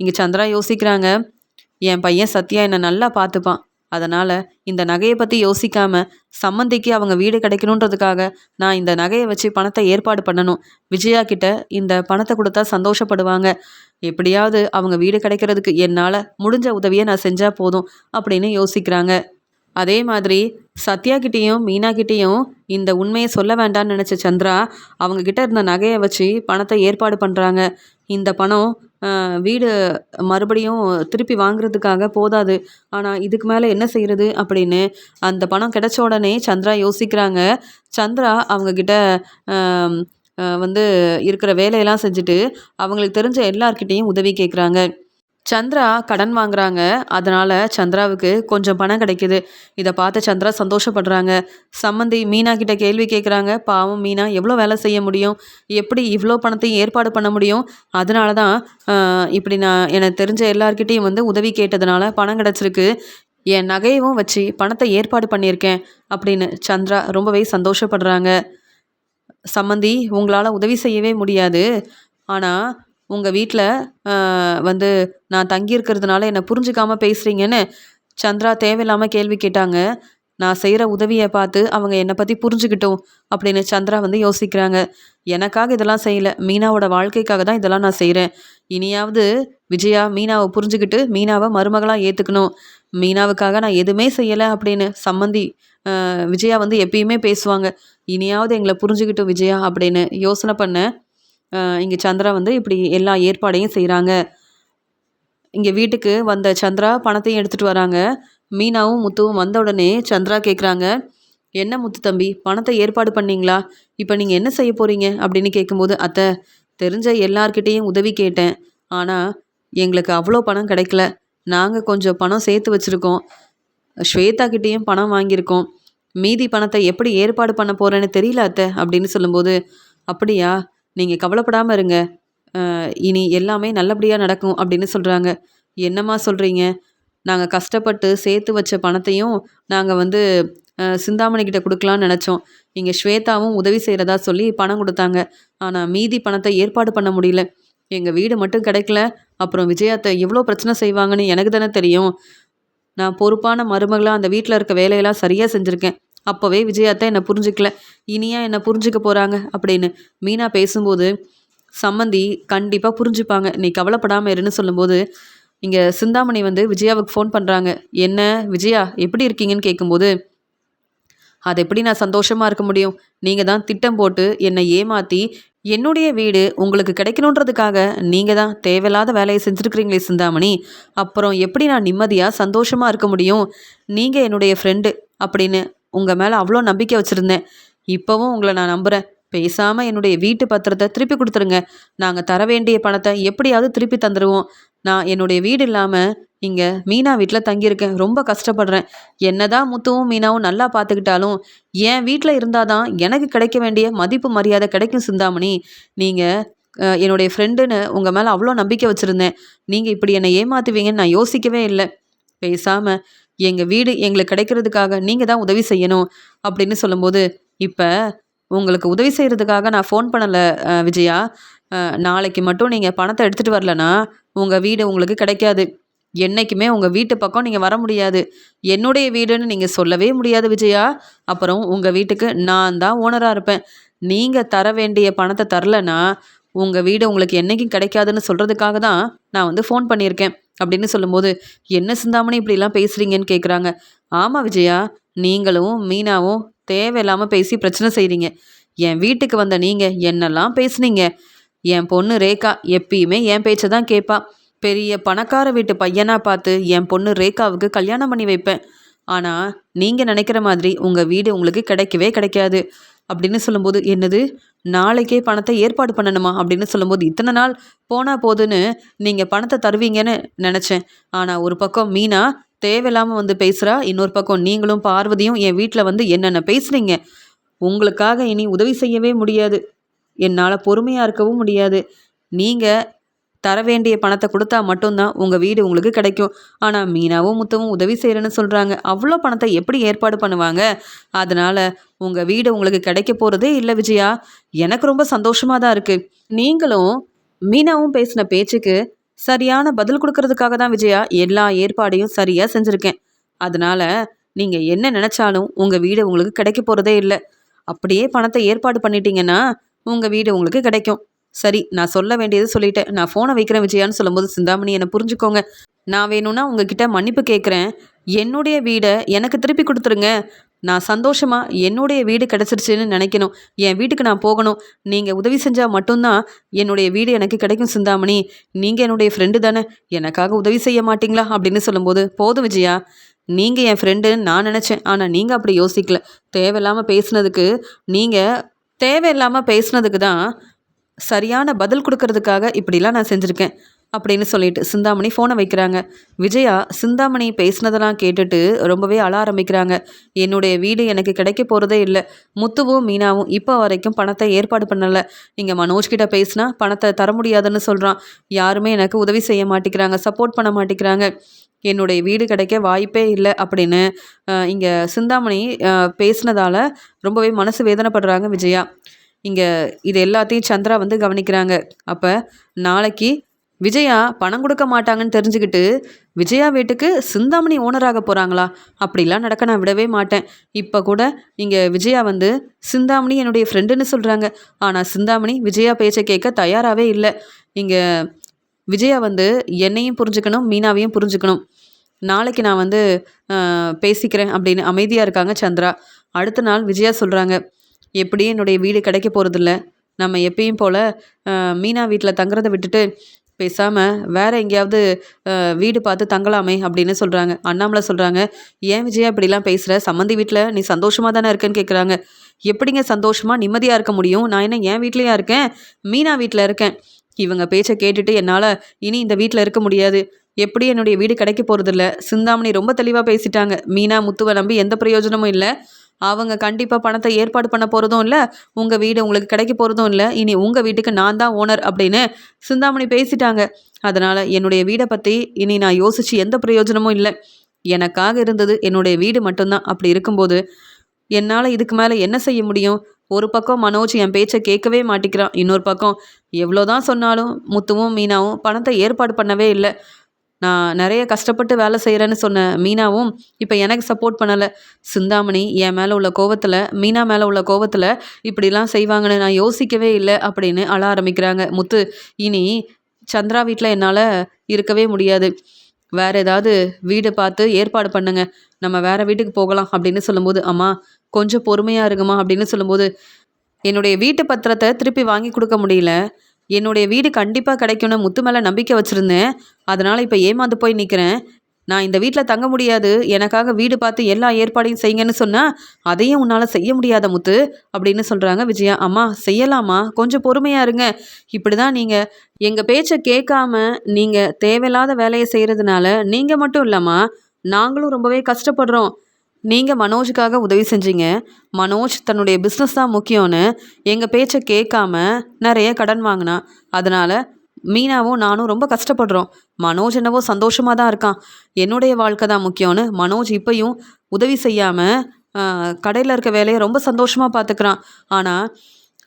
இங்கே சந்திரா யோசிக்கிறாங்க, என் பையன் சத்யா என்னை நல்லா பார்த்துப்பான். அதனால் இந்த நகையை பற்றி யோசிக்காம சம்மந்திக்கு அவங்க வீடு கிடைக்கணுன்றதுக்காக நான் இந்த நகையை வச்சு பணத்தை ஏற்பாடு பண்ணணும். விஜயா கிட்ட இந்த பணத்தை கொடுத்தா சந்தோஷப்படுவாங்க. எப்படியாவது அவங்க வீடு கிடைக்கிறதுக்கு என்னால் முடிஞ்ச உதவியை நான் செஞ்சால் போதும் அப்படின்னு யோசிக்கிறாங்க. அதே மாதிரி சத்யா கிட்டேயும் மீனா கிட்டேயும் இந்த உண்மையை சொல்ல வேண்டாம்னு நினச்ச சந்திரா அவங்கக்கிட்ட இருந்த நகையை வச்சு பணத்தை ஏற்பாடு பண்ணுறாங்க. இந்த பணம் வீடு மறுபடியும் திருப்பி வாங்குறதுக்காக போதாது. ஆனால் இதுக்கு மேலே என்ன செய்கிறது அப்படின்னு அந்த பணம் கிடைச்ச உடனே சந்திரா யோசிக்கிறாங்க. சந்திரா அவங்கக்கிட்ட வந்து இருக்கிற வேலையெல்லாம் செஞ்சுட்டு அவங்களுக்கு தெரிஞ்ச எல்லார்கிட்டேயும் உதவி கேட்குறாங்க. சந்திரா கடன் வாங்குறாங்க. அதனால சந்திராவுக்கு கொஞ்சம் பணம் கிடைக்குது. இத பார்த்து சந்திரா சந்தோஷப்படுறாங்க. சம்மந்தி மீனா கிட்ட கேள்வி கேட்குறாங்க. பாவம் மீனா எவ்வளோ வேலை செய்ய முடியும்? எப்படி இவ்வளோ பணத்தையும் ஏற்பாடு பண்ண முடியும்? அதனால தான் இப்படி நான் எனக்கு தெரிஞ்ச எல்லார்கிட்டயும் வந்து உதவி கேட்டதுனால பணம் கிடைச்சிருக்கு. என் நகையவும் வச்சு பணத்தை ஏற்பாடு பண்ணியிருக்கேன் அப்படின்னு சந்திரா ரொம்பவே சந்தோஷப்படுறாங்க. சம்மந்தி உங்களால் உதவி செய்யவே முடியாது. ஆனால் உங்கள் வீட்டில் வந்து நான் தங்கியிருக்கிறதுனால என்னை புரிஞ்சுக்காம பேசுகிறீங்கன்னு சந்திரா தேவையில்லாமல் கேள்வி கேட்டாங்க. நான் செய்கிற உதவியை பார்த்து அவங்க என்னை பற்றி புரிஞ்சுக்கிட்டோம் அப்படின்னு சந்திரா வந்து யோசிக்கிறாங்க. எனக்காக இதெல்லாம் செய்யலை, மீனாவோட வாழ்க்கைக்காக தான் இதெல்லாம் நான் செய்கிறேன். இனியாவது விஜயா மீனாவை புரிஞ்சுக்கிட்டு மீனாவை மருமகளாக ஏற்றுக்கணும். மீனாவுக்காக நான் எதுவுமே செய்யலை அப்படின்னு சம்மந்தி விஜயா வந்து எப்பயுமே பேசுவாங்க. இனியாவது எங்களை புரிஞ்சுக்கிட்டோம் விஜயா அப்படின்னு யோசனை பண்ண இங்கே சந்திரா வந்து இப்படி எல்லா ஏற்பாடையும் செய்கிறாங்க. இங்கே வீட்டுக்கு வந்த சந்திரா பணத்தையும் எடுத்துகிட்டு வராங்க. மீனாவும் முத்துவும் வந்த உடனே சந்திரா கேட்குறாங்க, என்ன முத்து தம்பி பணத்தை ஏற்பாடு பண்ணீங்களா? இப்போ நீங்கள் என்ன செய்ய போகிறீங்க அப்படின்னு கேட்கும்போது, அத்தை தெரிஞ்ச எல்லார்கிட்டேயும் உதவி கேட்டேன். ஆனால் எங்களுக்கு அவ்வளோ பணம் கிடைக்கல. நாங்கள் கொஞ்சம் பணம் சேர்த்து வச்சுருக்கோம். ஸ்வேதா கிட்டேயும் பணம் வாங்கியிருக்கோம். மீதி பணத்தை எப்படி ஏற்பாடு பண்ண போகிறேன்னு தெரியல அத்தை அப்படின்னு சொல்லும்போது, அப்படியா, நீங்கள் கவலைப்படாமல் இருங்க, இனி எல்லாமே நல்லபடியாக நடக்கும் அப்படின்னு சொல்கிறாங்க. என்னம்மா சொல்கிறீங்க? நாங்கள் கஷ்டப்பட்டு சேர்த்து வச்ச பணத்தையும் நாங்கள் வந்து சிந்தாமணிக்கிட்ட கொடுக்கலான்னு நினச்சோம். இங்கே ஸ்வேதாவும் உதவி செய்கிறதா சொல்லி பணம் கொடுத்தாங்க. ஆனால் மீதி பணத்தை ஏற்பாடு பண்ண முடியல. எங்கள் வீடு மட்டும் கிடைக்கல, அப்புறம் விஜயாத்தை எவ்வளோ பிரச்சனை செய்வாங்கன்னு எனக்கு தானே தெரியும். நான் பொறுப்பான மருமகளாக அந்த வீட்டில் இருக்க வேலையெல்லாம் சரியாக செஞ்சுருக்கேன். அப்போவே விஜயாத்தை என்னை புரிஞ்சிக்கல, இனியா என்னை புரிஞ்சுக்க போகிறாங்க அப்படின்னு மீனா பேசும்போது, சம்மந்தி கண்டிப்பாக புரிஞ்சுப்பாங்க, நீ கவலைப்படாமல் இருன்னு சொல்லும்போது, இங்கே சிந்தாமணி வந்து விஜயாவுக்கு ஃபோன் பண்ணுறாங்க. என்ன விஜயா எப்படி இருக்கீங்கன்னு கேட்கும்போது, அது எப்படி நான் சந்தோஷமாக இருக்க முடியும்? நீங்கள் தான் திட்டம் போட்டு என்னை ஏமாற்றி என்னுடைய வீடு உங்களுக்கு கிடைக்கணுன்றதுக்காக நீங்கள் தான் தேவையில்லாத வேலையை செஞ்சுருக்கிறீங்களே சிந்தாமணி. அப்புறம் எப்படி நான் நிம்மதியாக சந்தோஷமாக இருக்க முடியும்? நீங்கள் என்னுடைய ஃப்ரெண்டு அப்படின்னு உங்கள் மேலே அவ்வளோ நம்பிக்கை வச்சுருந்தேன். இப்போவும் உங்களை நான் நம்புகிறேன். பேசாமல் என்னுடைய வீட்டு பத்திரத்தை திருப்பி கொடுத்துருங்க. நாங்கள் தர வேண்டிய பணத்தை எப்படியாவது திருப்பி தந்துடுவோம். நான் என்னுடைய வீடு இல்லாமல் இங்கே மீனா வீட்டில் தங்கியிருக்கேன். ரொம்ப கஷ்டப்படுறேன். என்னதான் முத்துவும் மீனாவும் நல்லா பார்த்துக்கிட்டாலும் என் வீட்டில் இருந்தால் தான் எனக்கு கிடைக்க வேண்டிய மதிப்பு மரியாதை கிடைக்கும் சிந்தாமணி. நீங்கள் என்னுடைய ஃப்ரெண்டுன்னு உங்கள் மேலே அவ்வளோ நம்பிக்கை வச்சுருந்தேன். நீங்கள் இப்படி என்னை ஏமாற்றுவீங்கன்னு நான் யோசிக்கவே இல்லை. பேசாமல் எங்கள் வீடு எங்களுக்கு கிடைக்கிறதுக்காக நீங்கள் தான் உதவி செய்யணும் அப்படின்னு சொல்லும்போது, இப்போ உங்களுக்கு உதவி செய்கிறதுக்காக நான் ஃபோன் பண்ணலை விஜயா. நாளைக்கு மட்டும் நீங்கள் பணத்தை எடுத்துகிட்டு வரலனா உங்கள் வீடு உங்களுக்கு கிடைக்காது. என்றைக்குமே உங்கள் வீட்டு பக்கம் நீங்கள் வர முடியாது. என்னுடைய வீடுன்னு நீங்கள் சொல்லவே முடியாது விஜயா. அப்புறம் உங்கள் வீட்டுக்கு நான் தான் ஓனராக இருப்பேன். நீங்கள் தர வேண்டிய பணத்தை தரலனா உங்கள் வீடு உங்களுக்கு என்றைக்கும் கிடைக்காதுன்னு சொல்கிறதுக்காக தான் நான் வந்து ஃபோன் பண்ணியிருக்கேன் அப்படின்னு சொல்லும்போது, என்ன சிந்தாமணி இப்படிலாம் பேசுகிறீங்கன்னு கேட்குறாங்க. ஆமாம் விஜயா, நீங்களும் மீனாவும் தேவையில்லாமல் பேசி பிரச்சனை செய்கிறீங்க. என் வீட்டுக்கு வந்த நீங்கள் என்னெல்லாம் பேசுனீங்க? என் பொண்ணு ரேகா எப்பயுமே என் பேச்சை தான் கேட்பா. பெரிய பணக்கார வீட்டு பையனாக பார்த்து என் பொண்ணு ரேகாவுக்கு கல்யாணம் பண்ணி வைப்பேன். ஆனால் நீங்கள் நினைக்கிற மாதிரி உங்கள் வீடு உங்களுக்கு கிடைக்கவே கிடைக்காது அப்படின்னு சொல்லும்போது, என்னது நாளைக்கே பணத்தை ஏற்பாடு பண்ணணுமா அப்படின்னு சொல்லும்போது, இத்தனை நாள் போனால் போதுன்னு நீங்கள் பணத்தை தருவீங்கன்னு நினச்சேன். ஆனால் ஒரு பக்கம் மீனா தேவையில்லாமல் வந்து பேசுகிறா, இன்னொரு பக்கம் நீங்களும் பார்வதியும் என் வீட்டில் வந்து என்னென்ன பேசுகிறீங்க. உங்களுக்காக இனி உதவி செய்யவே முடியாது, என்னால் பொறுமையாக இருக்கவும் முடியாது. நீங்கள் தர வேண்டிய பணத்தை கொடுத்தா மட்டும்தான் உங்கள் வீடு உங்களுக்கு கிடைக்கும். ஆனால் மீனாவும் முத்தவும் உதவி செய்கிறேன்னு சொல்கிறாங்க. அவ்வளோ பணத்தை எப்படி ஏற்பாடு பண்ணுவாங்க? அதனால் உங்கள் வீடு உங்களுக்கு கிடைக்க போகிறதே இல்லை விஜயா. எனக்கு ரொம்ப சந்தோஷமாக தான் இருக்குது. நீங்களும் மீனாவும் பேசின பேச்சுக்கு சரியான பதில் கொடுக்கறதுக்காக தான் விஜயா எல்லா ஏற்பாடையும் சரியாக செஞ்சுருக்கேன். அதனால் நீங்கள் என்ன நினச்சாலும் உங்கள் வீடு உங்களுக்கு கிடைக்க போகிறதே இல்லை. அப்படியே பணத்தை ஏற்பாடு பண்ணிட்டீங்கன்னா உங்கள் வீடு உங்களுக்கு கிடைக்கும். சரி, நான் சொல்ல வேண்டியது சொல்லிட்டேன். நான் ஃபோனை வைக்கிறேன் விஜயான்னு சொல்லும்போது, சிந்தாமணி என்னை புரிஞ்சுக்கோங்க. நான் வேணும்னா உங்ககிட்ட மன்னிப்பு கேட்குறேன். என்னுடைய வீடை எனக்கு திருப்பி கொடுத்துருங்க. நான் சந்தோஷமாக என்னுடைய வீடு கிடச்சிருச்சுன்னு நினைக்கணும். என் வீட்டுக்கு நான் போகணும். நீங்கள் உதவி செஞ்சால் மட்டும்தான் என்னுடைய வீடு எனக்கு கிடைக்கும் சிந்தாமணி. நீங்கள் என்னுடைய ஃப்ரெண்டு தானே, எனக்காக உதவி செய்ய மாட்டிங்களா அப்படின்னு சொல்லும்போது, போதும் விஜயா, நீங்கள் என் ஃப்ரெண்டுன்னு நான் நினச்சேன். ஆனால் நீங்கள் அப்படி யோசிக்கல. தேவையில்லாமல் பேசுனதுக்கு தான் சரியான பதில் கொடுக்கறதுக்காக இப்படிலாம் நான் செஞ்சுருக்கேன். அப்படின்னு சொல்லிட்டு சிந்தாமணி ஃபோனை வைக்கிறாங்க. விஜயா சிந்தாமணி பேசினதெல்லாம் கேட்டுட்டு ரொம்பவே அழ ஆரம்பிக்கிறாங்க. என்னுடைய வீடு எனக்கு கிடைக்க போகிறதே இல்லை. முத்துவும் மீனாவும் இப்போ வரைக்கும் பணத்தை ஏற்பாடு பண்ணலை. இங்கே மனோஜ் கிட்ட பேசினா பணத்தை தர முடியாதுன்னு சொல்கிறான். யாருமே எனக்கு உதவி செய்ய மாட்டேங்கிறாங்க, சப்போர்ட் பண்ண மாட்டேங்கிறாங்க. என்னுடைய வீடு கிடைக்க வாய்ப்பே இல்லை அப்படின்னு இங்கே சிந்தாமணி பேசினதால ரொம்பவே மனசு வேதனைப்படுறாங்க விஜயா. இங்கே இது எல்லாத்தையும் சந்திரா வந்து கவனிக்கிறாங்க. அப்போ நாளைக்கு விஜயா பணம் கொடுக்க மாட்டாங்கன்னு தெரிஞ்சுக்கிட்டு விஜயா வீட்டுக்கு சிந்தாமணி ஓனராக போகிறாங்களா? அப்படிலாம் நடக்க நான் விடவே மாட்டேன். இப்போ கூட இங்கே விஜயா வந்து சிந்தாமணி என்னுடைய ஃப்ரெண்டுன்னு சொல்கிறாங்க. ஆனால் சிந்தாமணி விஜயா பேச்சை கேட்க தயாராகவே இல்லை. இங்கே விஜயா வந்து என்னையும் புரிஞ்சுக்கணும், மீனாவையும் புரிஞ்சுக்கணும். நாளைக்கு நான் வந்து பேசிக்கிறேன் அப்படின்னு அமைதியாக இருக்காங்க சந்திரா. அடுத்த நாள் விஜயா சொல்கிறாங்க, எப்படியும் என்னுடைய வீடு கிடைக்க போகிறதில்ல. நம்ம எப்பயும் போல் மீனா வீட்டில் தங்குறதை விட்டுட்டு பேசாமல் வேறு எங்கேயாவது வீடு பார்த்து தங்கலாமே அப்படின்னு சொல்கிறாங்க. அண்ணாமலை சொல்கிறாங்க, ஏன் விஜயா இப்படிலாம் பேசுகிற? சம்மந்தி வீட்டில் நீ சந்தோஷமாக தானே இருக்கேன்னு கேட்குறாங்க. எப்படிங்க சந்தோஷமாக நிம்மதியாக இருக்க முடியும்? நான் என்ன என் வீட்லேயா இருக்கேன்? மீனா வீட்டில் இருக்கேன். இவங்க பேச்சை கேட்டுட்டு என்னால் இனி இந்த வீட்டில் இருக்க முடியாது. எப்படி என்னுடைய வீடு கிடைக்க போகிறதில்ல. சிந்தாமணி ரொம்ப தெளிவாக பேசிட்டாங்க. மீனா முத்துவை நம்பி எந்த பிரயோஜனமும் இல்லை. அவங்க கண்டிப்பாக பணத்தை ஏற்பாடு பண்ண போகிறதும் இல்லை, உங்கள் வீடு உங்களுக்கு கிடைக்க போகிறதும் இல்லை. இனி உங்கள் வீட்டுக்கு நான் தான் ஓனர் அப்படின்னு சிந்தாமணி பேசிட்டாங்க. அதனால் என்னுடைய வீடை பற்றி இனி நான் யோசித்து எந்த பிரயோஜனமும் இல்லை. எனக்காக இருந்தது என்னுடைய வீடு மட்டும்தான். அப்படி இருக்கும்போது என்னால் இதுக்கு மேலே என்ன செய்ய முடியும்? ஒரு பக்கம் மனோஜ் என் பேச்சை கேட்கவே மாட்டேங்கிறான். இன்னொரு பக்கம் எவ்வளோதான் சொன்னாலும் முத்துவும் மீனாவும் பணத்தை ஏற்பாடு பண்ணவே இல்லை. நான் நிறைய கஷ்டப்பட்டு வேலை செய்கிறேன்னு சொன்ன மீனாவும் இப்போ எனக்கு சப்போர்ட் பண்ணலை. சிந்தாமணி என் மேலே உள்ள கோவத்தில், மீனா மேலே உள்ள கோவத்தில் இப்படிலாம் செய்வாங்கன்னு நான் யோசிக்கவே இல்லை அப்படின்னு அழ ஆரம்பிக்கிறாங்க. முத்து, இனி சந்திரா வீட்டில் என்னால் இருக்கவே முடியாது. வேறு ஏதாவது வீடு பார்த்து ஏற்பாடு பண்ணுங்க, நம்ம வேறு வீட்டுக்கு போகலாம் அப்படின்னு சொல்லும்போது, அம்மா கொஞ்சம் பொறுமையாக இருங்கம்மா அப்படின்னு சொல்லும்போது, என்னுடைய வீட்டு பத்திரத்தை திருப்பி வாங்கி கொடுக்க முடியல. என்னுடைய வீடு கண்டிப்பாக கிடைக்கும்னு முத்து மேலே நம்பிக்கை வச்சுருந்தேன். அதனால் இப்போ ஏமாந்து போய் நிற்கிறேன். நான் இந்த வீட்டில் தங்க முடியாது, எனக்காக வீடு பார்த்து எல்லா ஏற்பாடையும் செய்யுங்கன்னு சொன்னால் அதையும் உன்னால் செய்ய முடியாத முத்து அப்படின்னு சொல்கிறாங்க விஜயா. அம்மா செய்யலாமா, கொஞ்சம் பொறுமையாக இருங்க. இப்படி தான் நீங்கள் எங்கள் பேச்சை கேட்காம நீங்கள் தேவையில்லாத வேலையை செய்கிறதுனால நீங்கள் மட்டும் இல்லைம்மா, நாங்களும் ரொம்பவே கஷ்டப்படுறோம். நீங்கள் மனோஜுக்காக உதவி செஞ்சீங்க. மனோஜ் தன்னுடைய பிஸ்னஸ் தான் முக்கியம்னு எங்கள் பேச்சை கேட்காம நிறைய கடன் வாங்கினா. அதனால் மீனாவும் நானும் ரொம்ப கஷ்டப்படுறோம். மனோஜ் என்னவோ சந்தோஷமாக தான் இருக்கான். என்னுடைய வாழ்க்கை தான் முக்கியம்னு மனோஜ் இப்பையும் உதவி செய்யாமல் கடையில் இருக்க வேலையை ரொம்ப சந்தோஷமாக பார்த்துக்கிறான். ஆனால்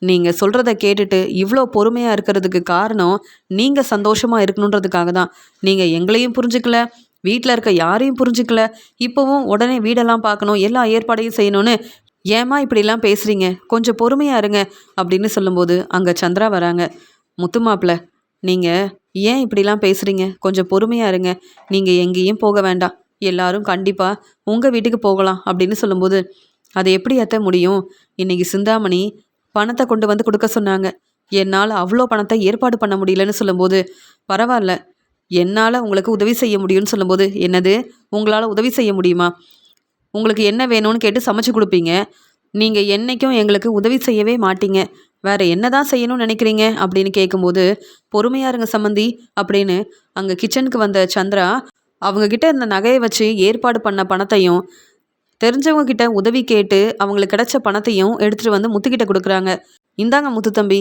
நீங்கள் சொல்கிறத கேட்டுட்டு இவ்வளோ பொறுமையாக இருக்கிறதுக்கு காரணம் நீங்கள் சந்தோஷமாக இருக்கணுன்றதுக்காக தான். நீங்கள் எங்களையும் புரிஞ்சுக்கல, வீட்டில் இருக்க யாரையும் புரிஞ்சுக்கல. இப்போவும் உடனே வீடெல்லாம் பார்க்கணும், எல்லா ஏற்பாடையும் செய்யணும்னு ஏம்மா இப்படிலாம் பேசுகிறீங்க, கொஞ்சம் பொறுமையாக இருங்க அப்படின்னு சொல்லும்போது அங்கே சந்திரா வராங்க. முத்து மாப்பிள்ள, நீங்கள் ஏன் இப்படிலாம் பேசுகிறீங்க? கொஞ்சம் பொறுமையாக இருங்க. நீங்கள் எங்கேயும் போக வேண்டாம், எல்லாரும் கண்டிப்பாக உங்கள் வீட்டுக்கு போகலாம் அப்படின்னு சொல்லும்போது, அது எப்படி அத்த முடியும்? இன்றைக்கி சிந்தாமணி பணத்தை கொண்டு வந்து கொடுக்க சொன்னாங்க. என்னால் அவ்வளோ பணத்தை ஏற்பாடு பண்ண முடியலன்னு சொல்லும்போது, பரவாயில்ல, என்னால் உங்களுக்கு உதவி செய்ய முடியும்னு சொல்லும்போது, என்னது உங்களால் உதவி செய்ய முடியுமா? உங்களுக்கு என்ன வேணும்னு கேட்டு சமைச்சு கொடுப்பீங்க. நீங்கள் என்றைக்கும் எங்களுக்கு உதவி செய்யவே மாட்டீங்க. வேறு என்ன தான் செய்யணும்னு நினைக்கிறீங்க அப்படின்னு கேட்கும்போது, பொறுமையாக இருங்க சம்மந்தி அப்படின்னு அங்கே கிச்சனுக்கு வந்த சந்திரா அவங்கக்கிட்ட இந்த நகையை வச்சு ஏற்பாடு பண்ண பணத்தையும் தெரிஞ்சவங்க கிட்ட உதவி கேட்டு அவங்களுக்கு கிடைச்ச பணத்தையும் எடுத்துகிட்டு வந்து முத்துக்கிட்ட கொடுக்குறாங்க. இந்தாங்க முத்து தம்பி,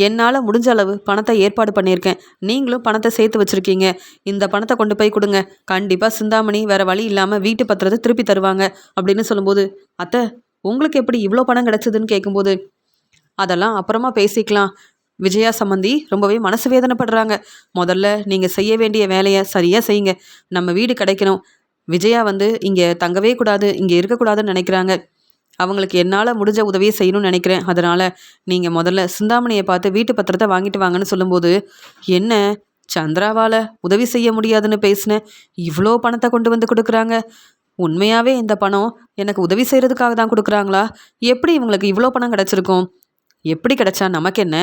என்னால் முடிஞ்ச அளவு பணத்தை ஏற்பாடு பண்ணியிருக்கேன். நீங்களும் பணத்தை சேர்த்து வச்சுருக்கீங்க. இந்த பணத்தை கொண்டு போய் கொடுங்க. கண்டிப்பாக சிந்தாமணி வேறு வழி இல்லாமல் வீட்டு பத்திரத்தை திருப்பி தருவாங்க அப்படின்னு சொல்லும்போது, அத்தை உங்களுக்கு எப்படி இவ்வளோ பணம் கிடச்சிதுன்னு கேட்கும்போது, அதெல்லாம் அப்புறமா பேசிக்கலாம். விஜயா சம்மந்தி ரொம்பவே மனசு வேதனைப்படுறாங்க. முதல்ல நீங்கள் செய்ய வேண்டிய வேலையை சரியாக செய்யுங்க. நம்ம வீடு கிடைக்கணும். விஜயா வந்து இங்கே தங்கவே கூடாது, இங்கே இருக்கக்கூடாதுன்னு நினைக்கிறாங்க. அவங்களுக்கு என்னால் முடிஞ்ச உதவியை செய்யணும்னு நினைக்கிறேன். அதனால் நீங்கள் முதல்ல சிந்தாமணியை பார்த்து வீட்டு பத்திரத்தை வாங்கிட்டு வாங்கன்னு சொல்லும்போது, என்ன சந்திராவால் உதவி செய்ய முடியாதுன்னு பேசினேன், இவ்வளோ பணத்தை கொண்டு வந்து கொடுக்குறாங்க. உண்மையாகவே இந்த பணம் எனக்கு உதவி செய்கிறதுக்காக தான் கொடுக்குறாங்களா? எப்படி இவங்களுக்கு இவ்வளோ பணம் கிடச்சிருக்கும்? எப்படி கிடைச்சா நமக்கு என்ன?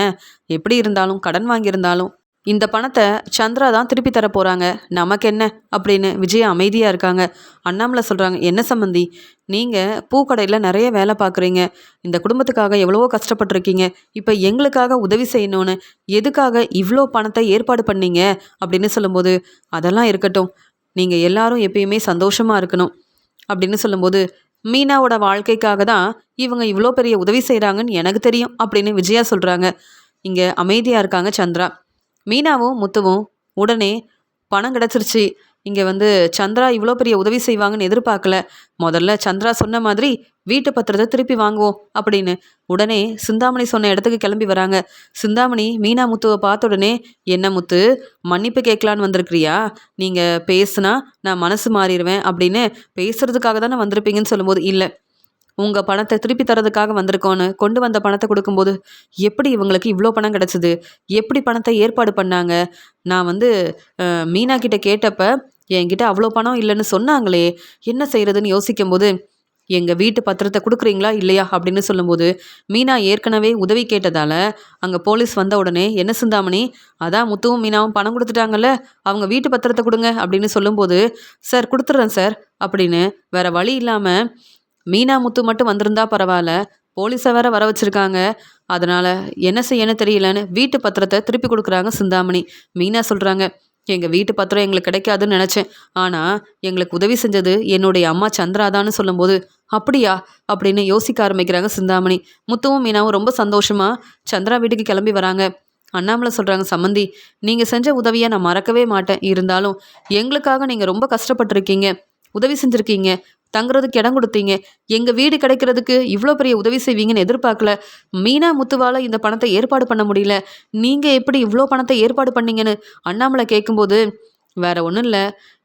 எப்படி இருந்தாலும் கடன் வாங்கியிருந்தாலும் இந்த பணத்தை சந்திரா தான் திருப்பி தர போகிறாங்க, நமக்கு என்ன அப்படின்னு விஜயா அமைதியாக இருக்காங்க. அண்ணாமலை சொல்கிறாங்க, என்ன சம்மந்தி, நீங்கள் பூக்கடையில் நிறைய வேலை பார்க்குறீங்க, இந்த குடும்பத்துக்காக எவ்வளவோ கஷ்டப்பட்டிருக்கீங்க, இப்போ எங்களுக்காக உதவி செய்யணும்னு எதுக்காக இவ்வளோ பணத்தை ஏற்பாடு பண்ணீங்க அப்படின்னு சொல்லும்போது, அதெல்லாம் இருக்கட்டும், நீங்கள் எல்லாரும் எப்பயுமே சந்தோஷமாக இருக்கணும் அப்படின்னு சொல்லும்போது, மீனாவோட வாழ்க்கைக்காக தான் இவங்க இவ்வளோ பெரிய உதவி செய்கிறாங்கன்னு எனக்கு தெரியும் அப்படின்னு விஜயா சொல்கிறாங்க. இங்கே அமைதியாக இருக்காங்க சந்திரா. மீனாவும் முத்துவும் உடனே பணம் கிடச்சிருச்சு, இங்கே சந்திரா இவ்வளோ பெரிய உதவி செய்வாங்கன்னு எதிர்பார்க்கல, முதல்ல சந்திரா சொன்ன மாதிரி வீட்டு பத்திரத்தை திருப்பி வாங்குவோம் அப்படின்னு உடனே சிந்தாமணி சொன்ன இடத்துக்கு கிளம்பி வராங்க. சிந்தாமணி மீனா முத்துவை பார்த்த உடனே, என்ன முத்து, மன்னிப்பு கேட்கலான்னு வந்திருக்கிறியா, நீங்கள் பேசுனா நான் மனசு மாறிடுவேன் அப்படின்னு பேசுறதுக்காக தானே வந்திருப்பீங்கன்னு சொல்லும்போது, இல்லை, உங்கள் பணத்தை திருப்பி தரதுக்காக வந்திருக்கோன்னு கொண்டு வந்த பணத்தை கொடுக்கும்போது, எப்படி இவங்களுக்கு இவ்வளோ பணம் கிடச்சிது, எப்படி பணத்தை ஏற்பாடு பண்ணாங்க, நான் மீனா கிட்ட கேட்டப்ப என்கிட்ட அவ்வளோ பணம் இல்லைன்னு சொன்னாங்களே, என்ன செய்கிறதுன்னு யோசிக்கும்போது, எங்கள் வீட்டு பத்திரத்தை கொடுக்குறீங்களா இல்லையா அப்படின்னு சொல்லும்போது, மீனா ஏற்கனவே உதவி கேட்டதால் அங்கே போலீஸ் வந்த உடனே, என்ன சிந்தாமணி, அதான் முத்துவும் மீனாவும் பணம் கொடுத்துட்டாங்கல்ல, அவங்க வீட்டு பத்திரத்தை கொடுங்க அப்படின்னு சொல்லும்போது, சார் கொடுத்துட்றேன் சார் அப்படின்னு வேற வழி இல்லாமல், மீனா முத்து மட்டும் வந்திருந்தா பரவாயில்ல, போலீஸை வேற வர வச்சுருக்காங்க, அதனால் என்ன செய்யன்னு தெரியலன்னு வீட்டு பத்திரத்தை திருப்பி கொடுக்குறாங்க சிந்தாமணி. மீனா சொல்கிறாங்க, எங்கள் வீட்டு பத்திரம் எங்களுக்கு கிடைக்காதுன்னு நினச்சேன், ஆனால் எங்களுக்கு உதவி செஞ்சது என்னுடைய அம்மா சந்திராதான்னு சொல்லும்போது, அப்படியா அப்படின்னு யோசிக்க ஆரம்பிக்கிறாங்க சிந்தாமணி. முத்துவும் மீனாவும் ரொம்ப சந்தோஷமாக சந்திரா வீட்டுக்கு கிளம்பி வராங்க. அண்ணாமலை சொல்கிறாங்க, சம்மந்தி, நீங்கள் செஞ்ச உதவியை நான் மறக்கவே மாட்டேன், இருந்தாலும் எங்களுக்காக நீங்கள் ரொம்ப கஷ்டப்பட்டிருக்கீங்க, உதவி செஞ்சுருக்கீங்க, தங்குறதுக்கு இடம் கொடுத்தீங்க, எங்கள் வீடு கிடைக்கிறதுக்கு இவ்வளோ பெரிய உதவி செய்வீங்கன்னு எதிர்பார்க்கல, மீனா முத்துவால் இந்த பணத்தை ஏற்பாடு பண்ண முடியல, நீங்கள் எப்படி இவ்வளோ பணத்தை ஏற்பாடு பண்ணீங்கன்னு அண்ணாமலை கேட்கும்போது, வேற ஒன்றும் இல்லை,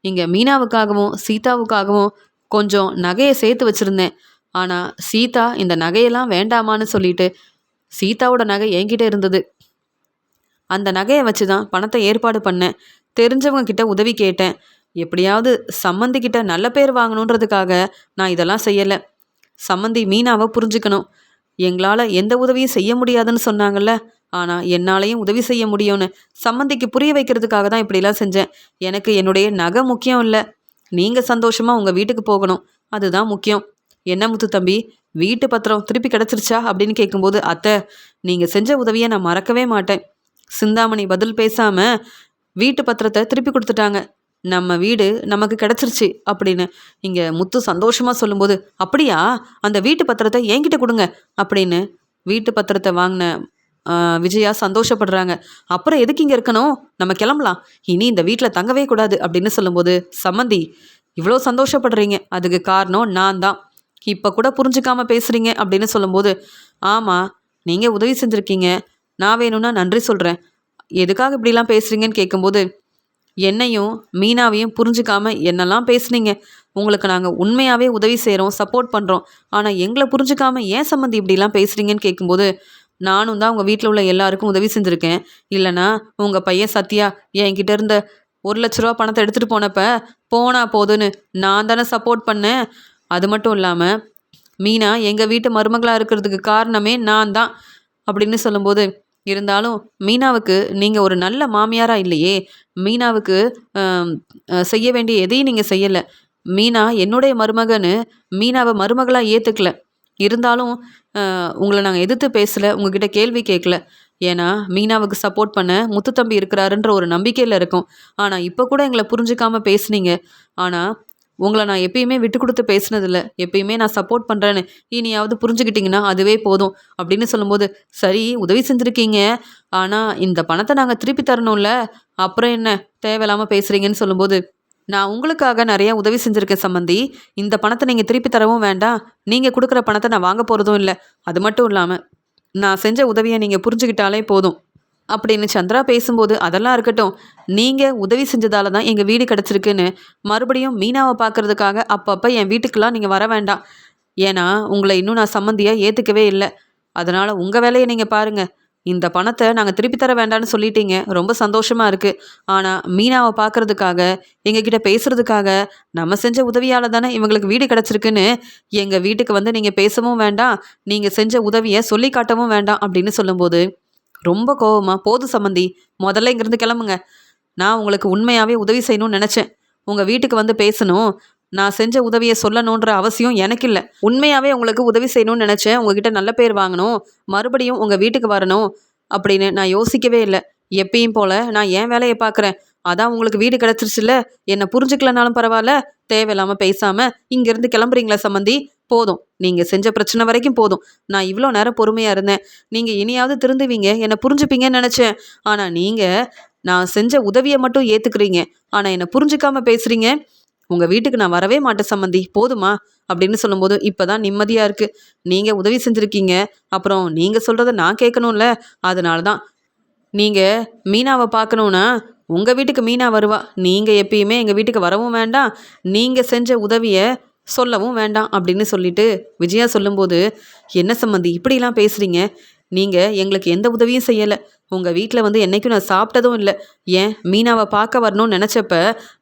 இங்கே மீனாவுக்காகவும் சீதாவுக்காகவும் கொஞ்சம் நகையை சேர்த்து வச்சுருந்தேன், ஆனால் சீதா இந்த நகையெல்லாம் வேண்டாமான்னு சொல்லிட்டு சீதாவோட நகை என்கிட்ட இருந்தது, அந்த நகையை வச்சு தான் பணத்தை ஏற்பாடு பண்ணேன், தெரிஞ்சவங்க கிட்ட உதவி கேட்டேன், எப்படியாவது சம்மந்திக்கிட்ட நல்ல பேர் வாங்கணுன்றதுக்காக நான் இதெல்லாம் செய்யலை, சம்மந்தி மீனாவை புரிஞ்சுக்கணும், எங்களால் எந்த உதவியும் செய்ய முடியாதுன்னு சொன்னாங்கல்ல, ஆனால் என்னாலையும் உதவி செய்ய முடியும்னு சம்மந்திக்கு புரிய வைக்கிறதுக்காக தான் இப்படிலாம் செஞ்சேன், எனக்கு என்னுடைய நகை முக்கியம் இல்லை, நீங்கள் சந்தோஷமாக உங்கள் வீட்டுக்கு போகணும், அதுதான் முக்கியம். என்ன முத்து தம்பி, வீட்டு பத்திரம் திருப்பி கிடச்சிருச்சா அப்படின்னு கேட்கும்போது, அத்தை, நீங்கள் செஞ்ச உதவியை நான் மறக்கவே மாட்டேன். சிந்தாமணி பதில் பேசாமல் வீட்டு பத்திரத்தை திருப்பி கொடுத்துட்டாங்க, நம்ம வீடு நமக்கு கிடச்சிருச்சு அப்படின்னு இங்கே முத்து சந்தோஷமாக சொல்லும்போது, அப்படியா, அந்த வீட்டு பத்திரத்தை என்கிட்ட கொடுங்க அப்படின்னு வீட்டு பத்திரத்தை வாங்கின விஜயா சந்தோஷப்படுறாங்க. அப்புறம் எதுக்கு இங்கே இருக்கணும், நம்ம கிளம்பலாம், இனி இந்த வீட்டில் தங்கவே கூடாது அப்படின்னு சொல்லும்போது, சம்மந்தி இவ்வளோ சந்தோஷப்படுறீங்க, அதுக்கு காரணம் நான் தான், இப்போ கூட புரிஞ்சுக்காம பேசுகிறீங்க அப்படின்னு சொல்லும்போது, ஆமாம், நீங்கள் உதவி செஞ்சுருக்கீங்க, நான் வேணும்னா நன்றி சொல்கிறேன், எதுக்காக இப்படிலாம் பேசுகிறீங்கன்னு கேட்கும்போது, என்னையும் மீனாவையும் புரிஞ்சுக்காம என்னெல்லாம் பேசுனீங்க, உங்களுக்கு நாங்கள் உண்மையாகவே உதவி செய்கிறோம், சப்போர்ட் பண்ணுறோம், ஆனால் எங்களை புரிஞ்சுக்காம ஏன் சம்மந்தி இப்படிலாம் பேசுகிறீங்கன்னு கேட்கும்போது, நானும் தான் உங்கள் வீட்டில் உள்ள எல்லாருக்கும் உதவி செஞ்சுருக்கேன், இல்லைனா உங்கள் பையன் சத்யா என்கிட்ட இருந்த 1,00,000 பணத்தை எடுத்துகிட்டு போனா போதுன்னு நான் தானே சப்போர்ட் பண்ணேன், அது மட்டும் இல்லாமல் மீனா எங்கள் வீட்டு மருமகளாக இருக்கிறதுக்கு காரணமே நான் தான் அப்படின்னு சொல்லும்போது, இருந்தாலும் மீனாவுக்கு நீங்கள் ஒரு நல்ல மாமியாராக இல்லையே, மீனாவுக்கு செய்ய வேண்டிய எதையும் நீங்கள் செய்யலை, மீனா என்னுடைய மருமகன்னு மீனாவை மருமகளாக ஏற்றுக்கல, இருந்தாலும் உங்களை நாங்கள் எதிர்த்து பேசலை, உங்ககிட்ட கேள்வி கேட்கல, ஏன்னா மீனாவுக்கு சப்போர்ட் பண்ண முத்துத்தம்பி இருக்கிறாருன்ற ஒரு நம்பிக்கையில் இருக்கும், ஆனால் இப்போ கூட எங்களை புரிஞ்சுக்காமல் பேசுனீங்க, ஆனால் உங்களை நான் எப்பயுமே விட்டு கொடுத்து பேசினதில்ல, எப்பயுமே நான் சப்போர்ட் பண்ணுறேன்னு இனியாவது புரிஞ்சுக்கிட்டிங்கன்னா அதுவே போதும் அப்படின்னு சொல்லும்போது, சரி உதவி செஞ்சுருக்கீங்க, ஆனால் இந்த பணத்தை நாங்கள் திருப்பி தரணும்ல, அப்புறம் என்ன தேவையில்லாமல் பேசுகிறீங்கன்னு சொல்லும்போது, நான் உங்களுக்காக நிறையா உதவி செஞ்சுருக்கேன் சம்மந்தி, இந்த பணத்தை நீங்கள் திருப்பி தரவும் வேண்டாம், நீங்கள் கொடுக்குற பணத்தை நான் வாங்க போகிறதும் இல்லை, அது மட்டும் இல்லாமல் நான் செஞ்ச உதவியை நீங்கள் புரிஞ்சுக்கிட்டாலே போதும் அப்படின்னு சந்திரா பேசும்போது, அதெல்லாம் இருக்கட்டும், நீங்கள் உதவி செஞ்சதால தான் எங்கள் வீடு கிடச்சிருக்குன்னு மறுபடியும் மீனாவை பார்க்குறதுக்காக அப்பப்போ என் வீட்டுக்கெல்லாம் நீங்கள் வர வேண்டாம், ஏன்னா உங்களை இன்னும் நான் சம்மந்தியாக ஏற்றுக்கவே இல்லை, அதனால் உங்கள் வேலையை நீங்கள் பாருங்கள், இந்த பணத்தை நாங்கள் திருப்பி தர வேண்டான்னு சொல்லிட்டீங்க, ரொம்ப சந்தோஷமாக இருக்குது, ஆனால் மீனாவை பார்க்குறதுக்காக எங்ககிட்ட பேசுகிறதுக்காக நம்ம செஞ்ச உதவியால் தானே இவங்களுக்கு வீடு கிடச்சிருக்குன்னு எங்கள் வீட்டுக்கு நீங்கள் பேசவும் வேண்டாம், நீங்கள் செஞ்ச உதவியை சொல்லி காட்டவும் வேண்டாம் அப்படின்னு சொல்லும்போது, ரொம்ப கோவமா, போதும் சம்மந்தி, முதல்ல இங்கேருந்து கிளம்புங்க. நான் உங்களுக்கு உண்மையாகவே உதவி செய்யணும்னு நினச்சேன். உங்கள் வீட்டுக்கு வந்து பேசணும், நான் செஞ்ச உதவியை சொல்லணுன்ற அவசியம் எனக்கு இல்லை. உண்மையாகவே உங்களுக்கு உதவி செய்யணும்னு நினச்சேன். உங்ககிட்ட நல்ல பேர் வாங்கணும், மறுபடியும் உங்கள் வீட்டுக்கு வரணும் அப்படின்னு நான் யோசிக்கவே இல்லை. எப்பயும் போல் நான் என் வேலையை பார்க்குறேன். அதான் உங்களுக்கு வீடு கிடச்சிருச்சுல்ல, என்னை புரிஞ்சுக்கலனாலும் பரவாயில்ல, தேவையில்லாமல் பேசாமல் இங்கேருந்து கிளம்புறீங்களா சம்மந்தி? போதும், நீங்கள் செஞ்ச பிரச்சனை வரைக்கும் போதும். நான் இவ்வளோ நேரம் பொறுமையாக இருந்தேன். நீங்கள் இனியாவது திருந்துவீங்க, என்னை புரிஞ்சுப்பீங்கன்னு நினச்சேன். ஆனால் நீங்கள் நான் செஞ்ச உதவியை மட்டும் ஏற்றுக்கிறீங்க, ஆனால் என்னை புரிஞ்சுக்காமல் பேசுகிறீங்க. உங்கள் வீட்டுக்கு நான் வரவே மாட்டேன் சம்மந்தி, போதுமா அப்படின்னு சொல்லும்போது இப்போ தான் நிம்மதியாக இருக்குது. நீங்கள் உதவி செஞ்சுருக்கீங்க, அப்புறம் நீங்கள் சொல்கிறத நான் கேட்கணும்ல, அதனால தான். நீங்கள் மீனாவை பார்க்கணுன்னா உங்கள் வீட்டுக்கு மீனா வருவா. நீங்கள் எப்பயுமே எங்கள் வீட்டுக்கு வரவும் வேண்டாம், நீங்கள் செஞ்ச உதவியை சொல்லவும் வேண்டாம் அப்படின்னு சொல்லிட்டு விஜயா சொல்லும்போது, என்ன சம்மந்தி இப்படிலாம் பேசுகிறீங்க? நீங்கள் எங்களுக்கு எந்த உதவியும் செய்யலை. உங்கள் வீட்டில் வந்து என்றைக்கும் நான் சாப்பிட்டதும் இல்லை. ஏன் மீனாவை பார்க்க வரணும்னு நினச்சப்ப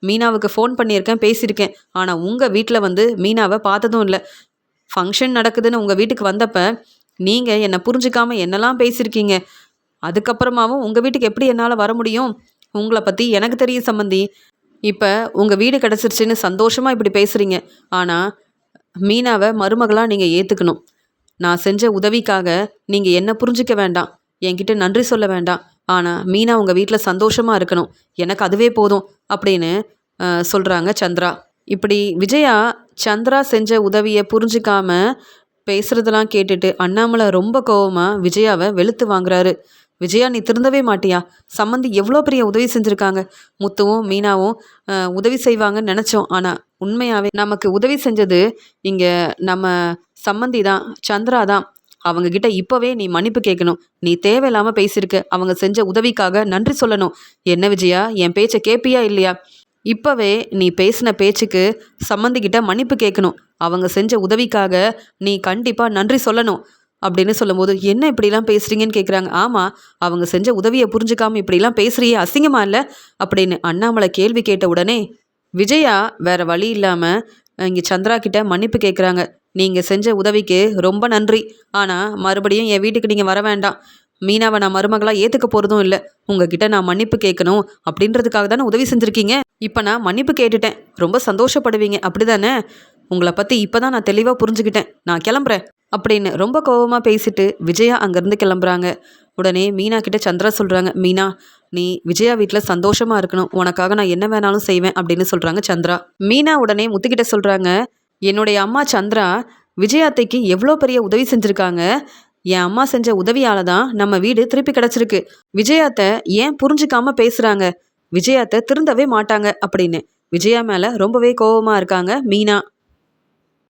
மீனாவுக்கு ஃபோன் பண்ணியிருக்கேன், பேசியிருக்கேன். ஆனால் உங்கள் வீட்டில் வந்து மீனாவை பார்த்ததும் இல்லை. ஃபங்க்ஷன் நடக்குதுன்னு உங்கள் வீட்டுக்கு வந்தப்ப நீங்கள் என்னை புரிஞ்சுக்காமல் என்னெல்லாம் பேசியிருக்கீங்க. அதுக்கப்புறமாவும் உங்கள் வீட்டுக்கு எப்படி என்னால் வர முடியும்? உங்களை பற்றி எனக்கு தெரியும் சம்மந்தி. இப்போ உங்கள் வீடு கிடச்சிருச்சுன்னு சந்தோஷமாக இப்படி பேசுகிறீங்க. ஆனால் மீனாவை மருமகளாக நீங்கள் ஏற்றுக்கணும். நான் செஞ்ச உதவிக்காக நீங்கள் என்ன புரிஞ்சிக்க வேண்டாம், என்கிட்ட நன்றி சொல்ல வேண்டாம். ஆனால் மீனா உங்கள் வீட்டில் சந்தோஷமாக இருக்கணும், எனக்கு அதுவே போதும் அப்படின்னு சொல்கிறாங்க சந்திரா. இப்படி விஜயா சந்திரா செஞ்ச உதவியை புரிஞ்சிக்காம பேசுகிறதெல்லாம் கேட்டுட்டு அண்ணாமலை ரொம்ப கோவமாக விஜயாவை வெளுத்து வாங்குறாரு. விஜயா, நீ திருந்தவே மாட்டியா? சம்மந்தி எவ்வளோ பெரிய உதவி செஞ்சுருக்காங்க. முத்துவும் மீனாவும் உதவி செய்வாங்கன்னு நினச்சோம். ஆனால் உண்மையாகவே நமக்கு உதவி செஞ்சது இங்கே நம்ம சம்மந்தி தான், சந்திரா தான். அவங்கக்கிட்ட இப்போவே நீ மன்னிப்பு கேட்கணும். நீ தேவையில்லாமல் பேசியிருக்க. அவங்க செஞ்ச உதவிக்காக நன்றி சொல்லணும். என்ன விஜயா, என் பேச்சை கேட்பியா இல்லையா? இப்போவே நீ பேசின பேச்சுக்கு சம்மந்திக்கிட்ட மன்னிப்பு கேட்கணும். அவங்க செஞ்ச உதவிக்காக நீ கண்டிப்பாக நன்றி சொல்லணும் அப்படின்னு சொல்லும்போது, என்ன இப்படிலாம் பேசுகிறீங்கன்னு கேட்குறாங்க. ஆமாம், அவங்க செஞ்ச உதவியை புரிஞ்சுக்காமல் இப்படிலாம் பேசுகிறியே, அசிங்கமா இல்லை அப்படின்னு அண்ணாமலை கேள்வி கேட்ட உடனே விஜயா வேற வழி இல்லாமல் இங்கே சந்திரா கிட்ட மன்னிப்பு கேட்குறாங்க. நீங்கள் செஞ்ச உதவிக்கு ரொம்ப நன்றி, ஆனால் மறுபடியும் என் வீட்டுக்கு நீங்கள் வர வேண்டாம். மீனாவை நான் மருமகளாக ஏற்றுக்க போகிறதும் இல்லை. உங்ககிட்ட நான் மன்னிப்பு கேட்கணும் அப்படின்றதுக்காக தானே உதவி செஞ்சுருக்கீங்க. இப்போ நான் மன்னிப்பு கேட்டுட்டேன், ரொம்ப சந்தோஷப்படுவீங்க அப்படி தானே? உங்களை பற்றி இப்போ தான் நான் தெளிவாக புரிஞ்சுக்கிட்டேன். நான் கிளம்புறேன் அப்படின்னு ரொம்ப கோபமாக பேசிட்டு விஜயா அங்கேருந்து கிளம்புறாங்க. உடனே மீனா கிட்ட சந்திரா சொல்கிறாங்க, மீனா, நீ விஜயா வீட்டில் சந்தோஷமாக இருக்கணும், உனக்காக நான் என்ன வேணாலும் செய்வேன் அப்படின்னு சொல்கிறாங்க சந்திரா. மீனா உடனே முத்துக்கிட்ட சொல்கிறாங்க, என்னுடைய அம்மா சந்திரா விஜயாத்தைக்கு எவ்வளோ பெரிய உதவி செஞ்சுருக்காங்க. என் அம்மா செஞ்ச உதவியால் தான் நம்ம வீடு திருப்பி கிடச்சிருக்கு. விஜயாத்தை ஏன் புரிஞ்சுக்காம பேசுகிறாங்க? விஜயாத்தை திருந்தவே மாட்டாங்க அப்படின்னு விஜயா மேலே ரொம்பவே கோபமாக இருக்காங்க மீனா.